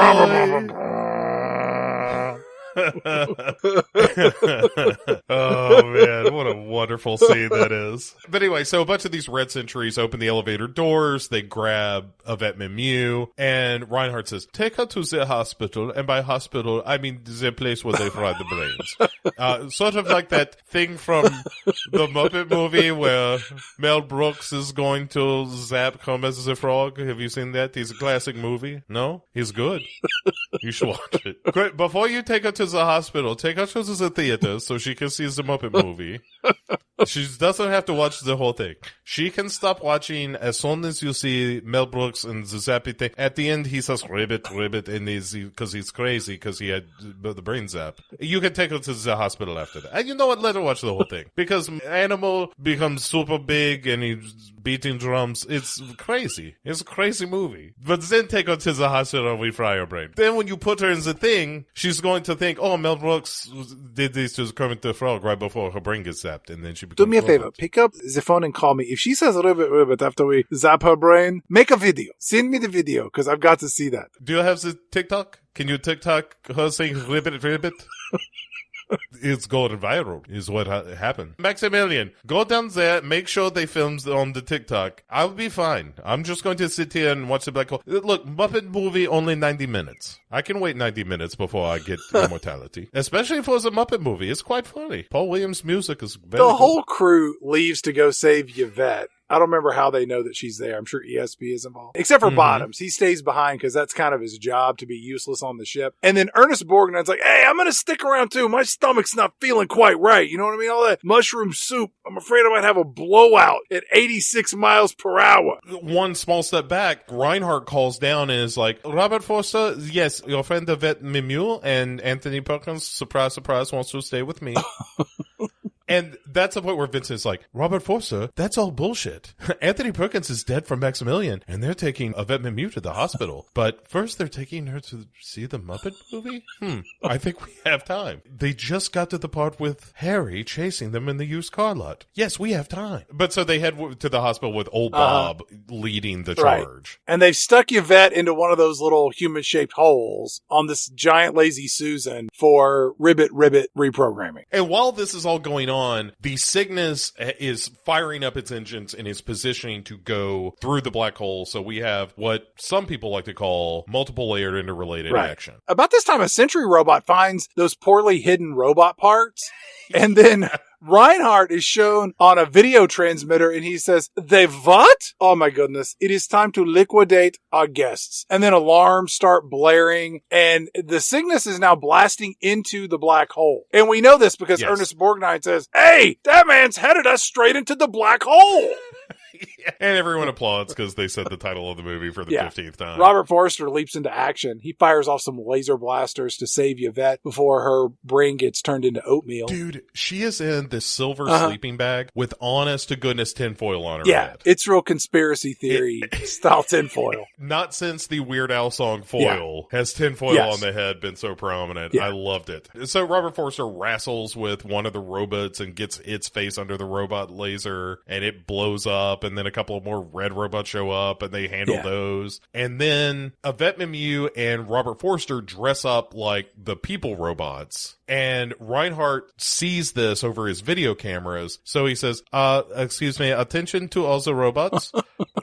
Oh man, what a wonderful scene that is. But anyway, so a bunch of these red sentries open the elevator doors, they grab Yvette Mimieux, and Reinhardt says, take her to the hospital, and by hospital, I mean the place where they fry the brains. Sort of like that thing from the Muppet movie where Mel Brooks is going to zap Kermit the Frog. Have you seen that? He's a classic movie. No? He's good. You should watch it. Great. Before you take her to the hospital, take her to the theater so she can see the Muppet movie. She doesn't have to watch the whole thing. She can stop watching as soon as you see Mel Brooks and the zappy thing. At the end, he says, ribbit, ribbit, and because he's crazy because he had the brain zap. You can take her to the hospital after that. And you know what? Let her watch the whole thing. Because Animal becomes super big and he's beating drums. It's crazy. It's a crazy movie. But then take her to the hospital and we fry her brain. Then when you put her in the thing, she's going to think, oh, Mel Brooks did this to Kermit the Frog right before her brain gets zapped. And then she do me a favor. Pick up the phone and call me. If she says ribbit, ribbit after we zap her brain, make a video. Send me the video because I've got to see that. Do you have the TikTok? Can you TikTok her saying ribbit, ribbit? It's going viral is what happened. Maximilian, go down there, make sure they film on the TikTok. I'll be fine. I'm just going to sit here and watch the black hole. Look, Muppet movie, only 90 minutes. I can wait 90 minutes before I get immortality. Especially for the Muppet movie. It's quite funny. Paul Williams' music is very good. Whole crew leaves to go save Yvette. I don't remember how they know that she's there. I'm sure ESP is involved. Except for Bottoms. He stays behind because that's kind of his job to be useless on the ship. And then Ernest Borgnine's like, hey, I'm going to stick around too. My stomach's not feeling quite right. You know what I mean? All that mushroom soup. I'm afraid I might have a blowout at 86 miles per hour. One small step back, Reinhardt calls down and is like, Robert Forster, yes, your friend Yvette Mimieux and Anthony Perkins, surprise, surprise, wants to stay with me. And that's the point where Vincent's like, Robert Forster, that's all bullshit. Anthony Perkins is dead from Maximilian, and they're taking Yvette Mimieux to the hospital. But first they're taking her to see the Muppet movie? I think we have time. They just got to the part with Harry chasing them in the used car lot. Yes, we have time. But so they head to the hospital with old Bob leading the charge. Right. And they've stuck Yvette into one of those little human-shaped holes on this giant lazy Susan for ribbit reprogramming. And while this is all going on, the Cygnus is firing up its engines and is positioning to go through the black hole. So we have what some people like to call multiple layered interrelated action. About this time, a Sentry robot finds those poorly hidden robot parts. And then Reinhardt is shown on a video transmitter and he says, they what? Oh my goodness. It is time to liquidate our guests. And then alarms start blaring and the Cygnus is now blasting into the black hole. And we know this because Ernest Borgnine says, hey, that man's headed us straight into the black hole. And everyone applauds because they said the title of the movie for the 15th time. Robert Forster leaps into action. He fires off some laser blasters to save Yvette before her brain gets turned into oatmeal. Dude, she is in this silver sleeping bag with honest to goodness tinfoil on her head. It's real conspiracy theory style tinfoil. Not since the Weird Al song Foil has tinfoil on the head been so prominent. I loved it. So Robert Forster wrestles with one of the robots and gets its face under the robot laser and it blows up. And then a couple of more red robots show up and they handle those. And then Yvette Mimieux and Robert Forster dress up like the people robots And Reinhardt sees this over his video cameras. So he says, excuse me, attention to all the robots.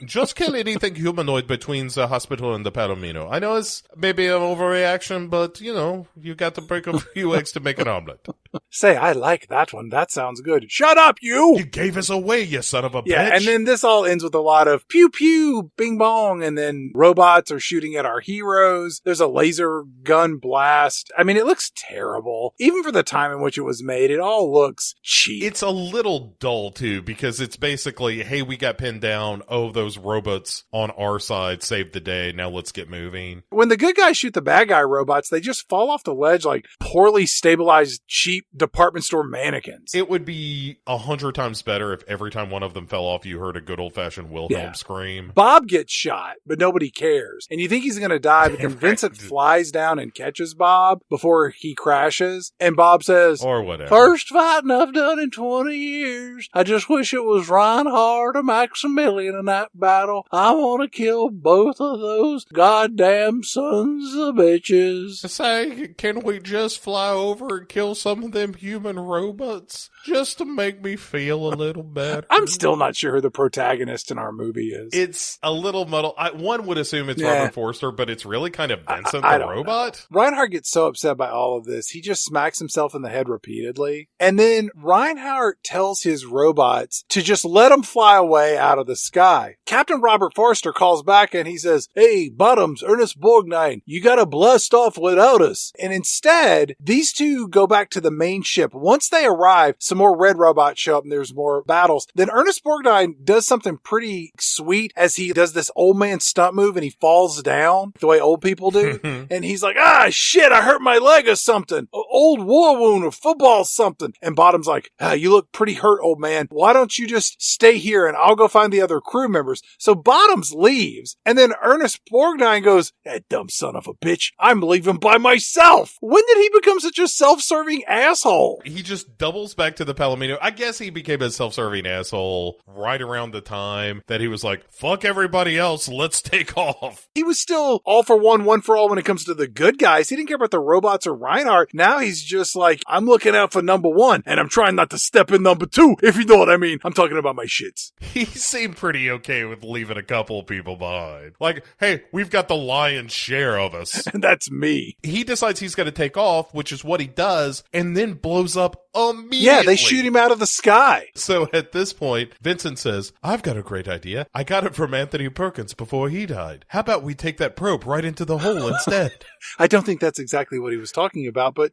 Just kill anything humanoid between the hospital and the Palomino. I know it's maybe an overreaction, but, you got to break a few eggs to make an omelet. Say, I like that one. That sounds good. Shut up, you! You gave us away, you son of a bitch. Yeah, and then this all ends with a lot of pew pew, bing bong, and then robots are shooting at our heroes. There's a laser gun blast. I mean, it looks terrible. Even for the time in which it was made, it all looks cheap. It's a little dull, too, because it's basically, hey, we got pinned down. Oh, those robots on our side saved the day. Now let's get moving. When the good guys shoot the bad guy robots, they just fall off the ledge like poorly stabilized, cheap department store mannequins. It would be 100 times better if every time one of them fell off, you heard a good old-fashioned Wilhelm scream. Bob gets shot, but nobody cares. And you think he's going to die, but then Vincent flies down and catches Bob before he crashes. And Bob says, or whatever. First fighting I've done in 20 years. I just wish it was Reinhardt or Maximilian in that battle. I want to kill both of those goddamn sons of bitches. Say, can we just fly over and kill some of them human robots? Just to make me feel a little better. I'm still not sure who the protagonist in our movie is. It's a little muddled. One would assume it's Robert Forster, but it's really kind of Vincent the robot. Know. Reinhardt gets so upset by all of this, he just smacks himself in the head repeatedly. And then Reinhardt tells his robots to just let him fly away out of the sky. Captain Robert Forster calls back and he says, Hey, Bottoms, Ernest Borgnine, you gotta blast off without us. And instead, these two go back to the main ship. Once they arrive, some more red robots show up and there's more battles. Then Ernest Borgnine does something pretty sweet as he does this old man stunt move and he falls down the way old people do. And he's like, shit, I hurt my leg or something. Old war wound or football something. And Bottom's like, you look pretty hurt, old man. Why don't you just stay here and I'll go find the other crew members? So Bottoms leaves. And then Ernest Borgnine goes, that dumb son of a bitch, I'm leaving by myself. When did he become such a self-serving asshole? He just doubles back to the Palomino. I guess he became a self-serving asshole right around the time that he was like, fuck everybody else, let's take off. He was still all for one for all when it comes to the good guys. He didn't care about the robots or Reinhardt. Now he's just like, I'm looking out for number one, and I'm trying not to step in number two, if you know what I mean. I'm talking about my shits. He seemed pretty okay with leaving a couple people behind. Like, hey, we've got the lion's share of us. And that's me. He decides he's going to take off, which is what he does, and then blows up immediately. Yeah, they shoot him out of the sky. So at this point, Vincent says, I've got a great idea. I got it from Anthony Perkins before he died. How about we take that probe right into the hole instead? I don't think that's exactly what he was talking about, but,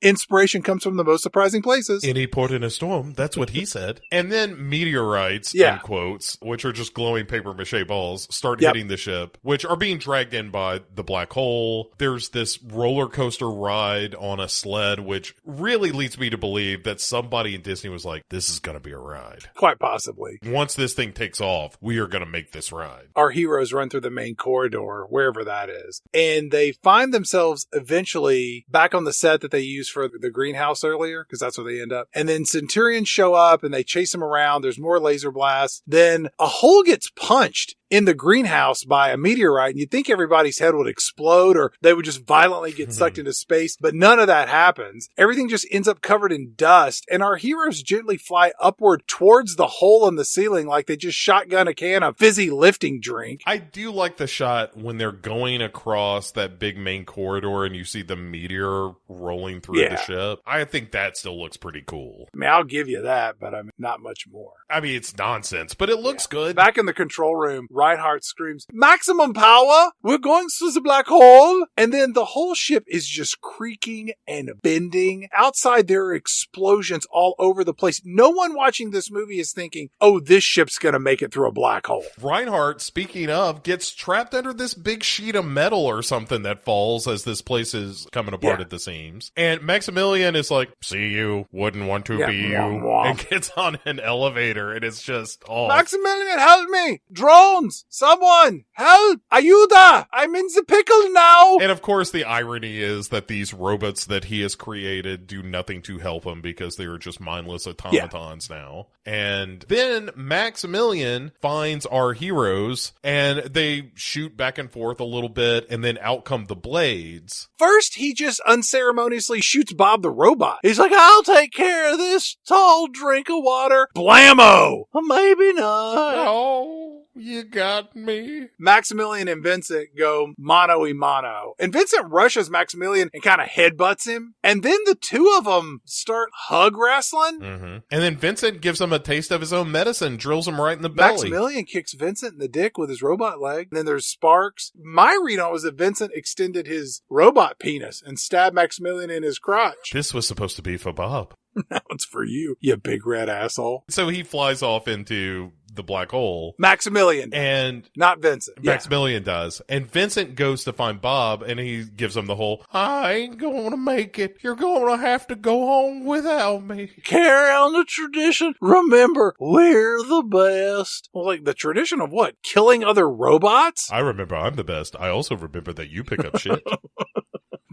inspiration comes from the most surprising places. Any port in a storm, that's what he said. And then meteorites, in quotes, which are just glowing paper mache balls, start hitting the ship, which are being dragged in by the black hole. There's this roller coaster ride on a sled, which really leads me to believe that somebody in Disney was like, this is going to be a ride. Quite possibly. Once this thing takes off, we are going to make this ride. Our heroes run through the main corridor, wherever that is, and they find themselves eventually back on the set that they used for the greenhouse earlier, because that's where they end up. And then Centurions show up and they chase them around. There's more laser blasts. Then a hole gets punched in the greenhouse by a meteorite, and you'd think everybody's head would explode or they would just violently get sucked into space, but none of that happens. Everything just ends up covered in dust, and our heroes gently fly upward towards the hole in the ceiling like they just shotgun a can of fizzy lifting drink. I do like the shot when they're going across that big main corridor and you see the meteor rolling through the ship. I think that still looks pretty cool. I mean, I'll give you that, but not much more. I mean, it's nonsense, but it looks good. Back in the control room, Reinhardt screams, maximum power! We're going through the black hole! And then the whole ship is just creaking and bending. Outside, there are explosions all over the place. No one watching this movie is thinking, oh, this ship's gonna make it through a black hole. Reinhardt, speaking of, gets trapped under this big sheet of metal or something that falls as this place is coming apart at the seams. And Maximilian is like, see you, wouldn't want to be you. And gets on an elevator, and it's just, Maximilian, help me! Drones! Bones! Someone! Help! Ayuda! I'm in the pickle now! And of course, the irony is that these robots that he has created do nothing to help him because they are just mindless automatons now. And then Maximilian finds our heroes and they shoot back and forth a little bit, and then out come the blades. First, he just unceremoniously shoots Bob the robot. He's like, I'll take care of this tall drink of water. Blammo! Maybe not. Oh, you got me. Maximilian and Vincent go mano-a-mano. And Vincent rushes Maximilian and kind of headbutts him. And then the two of them start hug wrestling. Mm-hmm. And then Vincent gives him a taste of his own medicine, drills him right in the belly. Maximilian kicks Vincent in the dick with his robot leg. And then there's sparks. My read on it was that Vincent extended his robot penis and stabbed Maximilian in his crotch. This was supposed to be for Bob. That one's for you big red asshole. So he flies off into the black hole. Maximilian. And not Vincent. Maximilian does. And Vincent goes to find Bob and he gives him the whole, I ain't gonna make it. You're gonna have to go home without me. Carry on the tradition. Remember, we're the best. Well, like the tradition of what? Killing other robots? I remember I'm the best. I also remember that you pick up shit.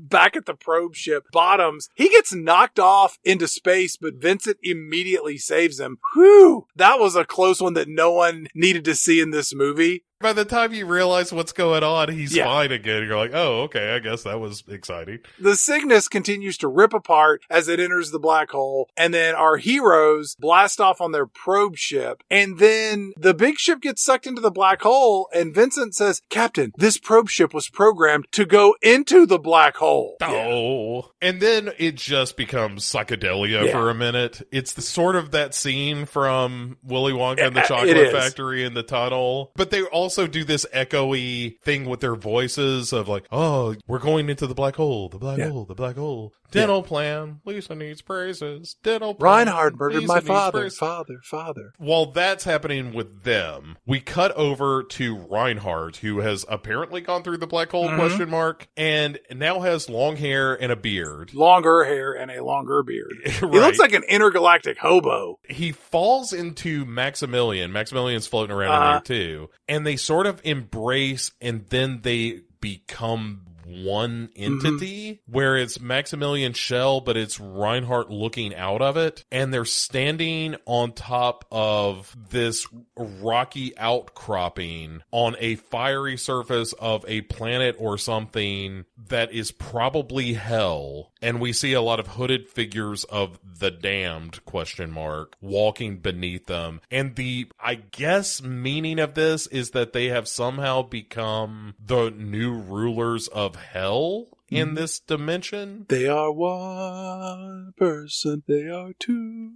Back at the probe ship, Bottoms, he gets knocked off into space, but Vincent immediately saves him. Whew! That was a close one that no one needed to see in this movie. By the time you realize what's going on, he's fine again. You're like, oh, okay, I guess that was exciting. The Cygnus continues to rip apart as it enters the black hole, and then our heroes blast off on their probe ship, and then the big ship gets sucked into the black hole, and Vincent says, Captain, this probe ship was programmed to go into the black hole. Oh. Yeah. And then it just becomes psychedelia for a minute. It's the sort of that scene from Willy Wonka and the Chocolate Factory in the tunnel, but they also do this echoey thing with their voices of like, oh, we're going into the black hole, the black hole, the black hole. Dental plan, Lisa needs praises. Dental plan, Reinhard murdered Lisa my father, father. While that's happening with them, we cut over to Reinhard, who has apparently gone through the black hole, question mark, and now has long hair and a beard. Longer hair and a longer beard. Right. He looks like an intergalactic hobo. He falls into Maximilian. Maximilian's floating around in there too. And they sort of embrace, and then they become one entity where it's Maximilian's shell, but it's Reinhardt looking out of it. And they're standing on top of this rocky outcropping on a fiery surface of a planet or something that is probably hell. And we see a lot of hooded figures of the damned, question mark, walking beneath them. And the, I guess, meaning of this is that they have somehow become the new rulers of hell in this dimension. They are one person, they are two,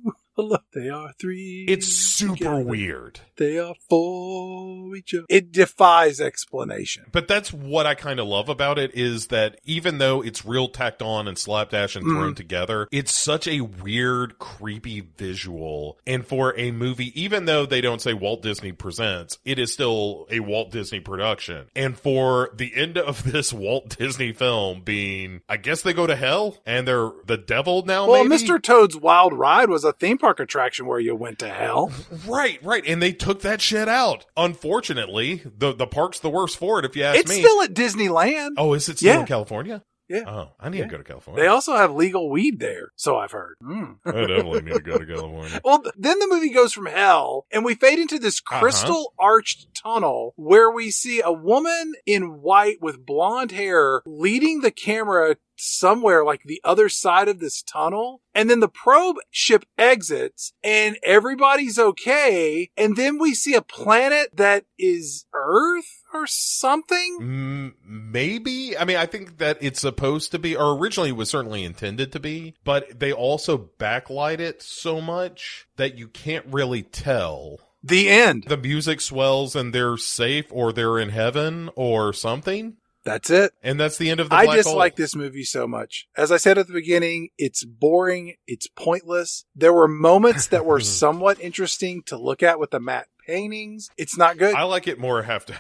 they are three. It's super together. Weird. They are for each other. It defies explanation. But that's what I kind of love about it, is that even though it's real tacked on and slapdash and thrown together, it's such a weird, creepy visual. And for a movie, even though they don't say Walt Disney Presents, it is still a Walt Disney production. And for the end of this Walt Disney film being, I guess they go to hell and they're the devil now, well, maybe? Mr. Toad's Wild Ride was a theme park attraction where you went to hell. Right. And they took that shit out. Unfortunately, the park's the worst for it, if you ask me. It's still at Disneyland. Oh, is it still in California? Yeah. Oh, I need to go to California. They also have legal weed there, so I've heard. I definitely need to go to California. Well, then the movie goes from hell, and we fade into this crystal arched tunnel where we see a woman in white with blonde hair leading the camera somewhere like the other side of this tunnel. And then the probe ship exits and everybody's okay. And then we see a planet that is Earth or something. Maybe. I mean, I think that it's supposed to be, or originally was certainly intended to be, but they also backlight it so much that you can't really tell. The end. The music swells and they're safe, or they're in heaven or something. That's it. And that's the end of the black hole. I dislike this movie so much. As I said at the beginning, it's boring. It's pointless. There were moments that were somewhat interesting to look at with the matte paintings. It's not good. I like it more after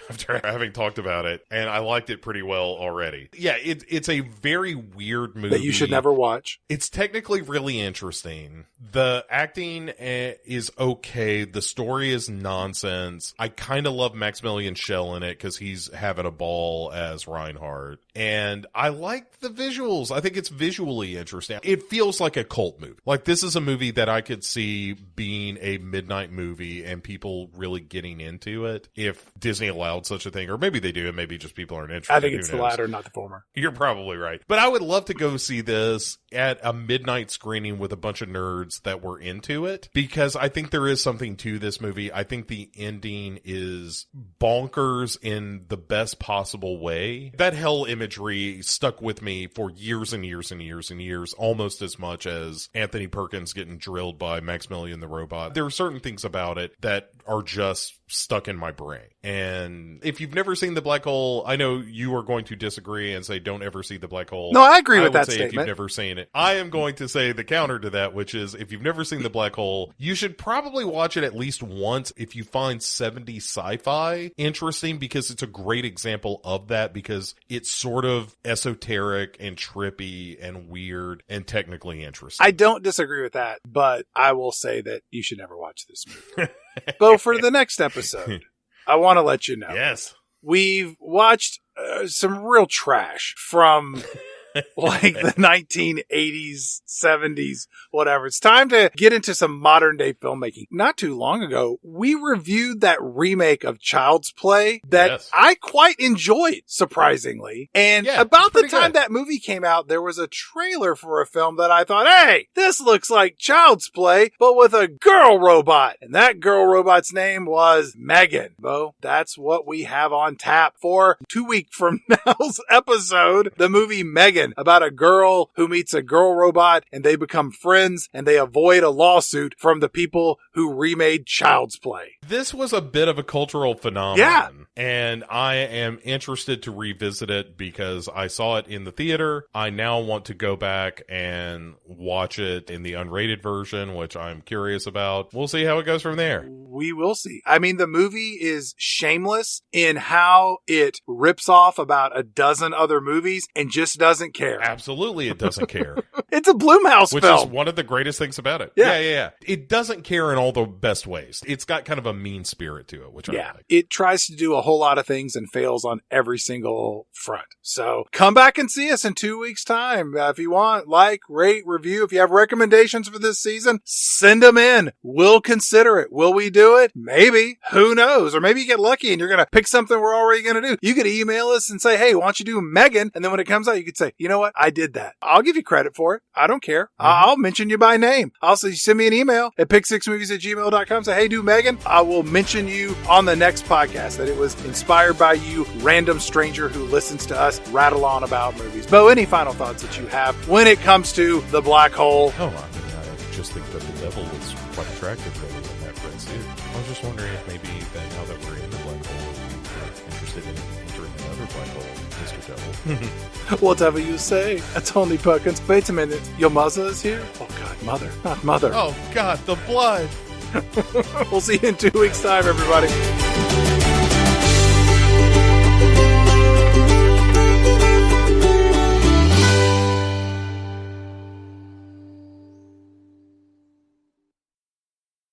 having talked about it, and I liked it pretty well already. Yeah, it's a very weird movie. That you should never watch. It's technically really interesting. The acting is okay. The story is nonsense. I kind of love Maximilian Schell in it because he's having a ball as Reinhardt. And I like the visuals. I think it's visually interesting. It feels like a cult movie. Like, this is a movie that I could see being a midnight movie and people really getting into it if Disney allowed such a thing. Or maybe they do, and maybe just people aren't interested. I think it's the latter, not the former. You're probably right. But I would love to go see this at a midnight screening with a bunch of nerds that were into it, because I think there is something to this movie. I think the ending is bonkers in the best possible way. That hell imagery stuck with me for years and years and years and years, almost as much as Anthony Perkins getting drilled by Maximilian the Robot. There are certain things about it that are just stuck in my brain. And if you've never seen The Black Hole, I know you are going to disagree and say don't ever see The Black Hole. No, I agree with that statement. If you've never seen it, I am going to say the counter to that, which is if you've never seen The Black Hole, you should probably watch it at least once if you find 70s sci-fi interesting, because it's a great example of that, because it's sort of esoteric and trippy and weird and technically interesting. I don't disagree with that, but I will say that you should never watch this movie. But for the next episode, I want to let you know. Yes. We've watched some real trash from like the 1980s, 70s, whatever. It's time to get into some modern day filmmaking. Not too long ago, we reviewed that remake of Child's Play that I quite enjoyed, surprisingly. And about the time that movie came out, there was a trailer for a film that I thought, hey, this looks like Child's Play, but with a girl robot. And that girl robot's name was Megan. Bo, that's what we have on tap for 2 weeks from now's episode. The movie Megan, about a girl who meets a girl robot and they become friends and they avoid a lawsuit from the people who remade Child's Play. This was a bit of a cultural phenomenon. Yeah. And I am interested to revisit it because I saw it in the theater. I now want to go back and watch it in the unrated version, which I'm curious about. We'll see how it goes from there. We will see. I mean, the movie is shameless in how it rips off about a dozen other movies and just doesn't care. Absolutely, it doesn't care. It's a Blumhouse film. Which is one of the greatest things about it. Yeah. It doesn't care in all the best ways. It's got kind of a mean spirit to it, which I like. It tries to do a whole lot of things and fails on every single front. So come back and see us in 2 weeks' time. If you want, like, rate, review. If you have recommendations for this season, send them in. We'll consider it. Will we do it? Maybe. Who knows? Or maybe you get lucky and you're going to pick something we're already going to do. You could email us and say, hey, why don't you do Megan? And then when it comes out, you could say, you know what? I did that. I'll give you credit for it. I don't care. I'll mention you by name. Also, you send me an email at pick6movies@gmail.com. Say, hey, do Megan. I will mention you on the next podcast that it was inspired by you, random stranger who listens to us rattle on about movies. Bo, any final thoughts that you have when it comes to The Black Hole? Oh, I just think that the devil was quite attractive rather than that Fred suit. I was just wondering if maybe that now that we're in the black hole, we're interested in entering another black hole, Mr. Devil. Whatever you say. That's only Perkins. Wait a minute. Your mother is here? Oh, God, mother. Not mother. Oh, God, the blood. We'll see you in 2 weeks' time, everybody.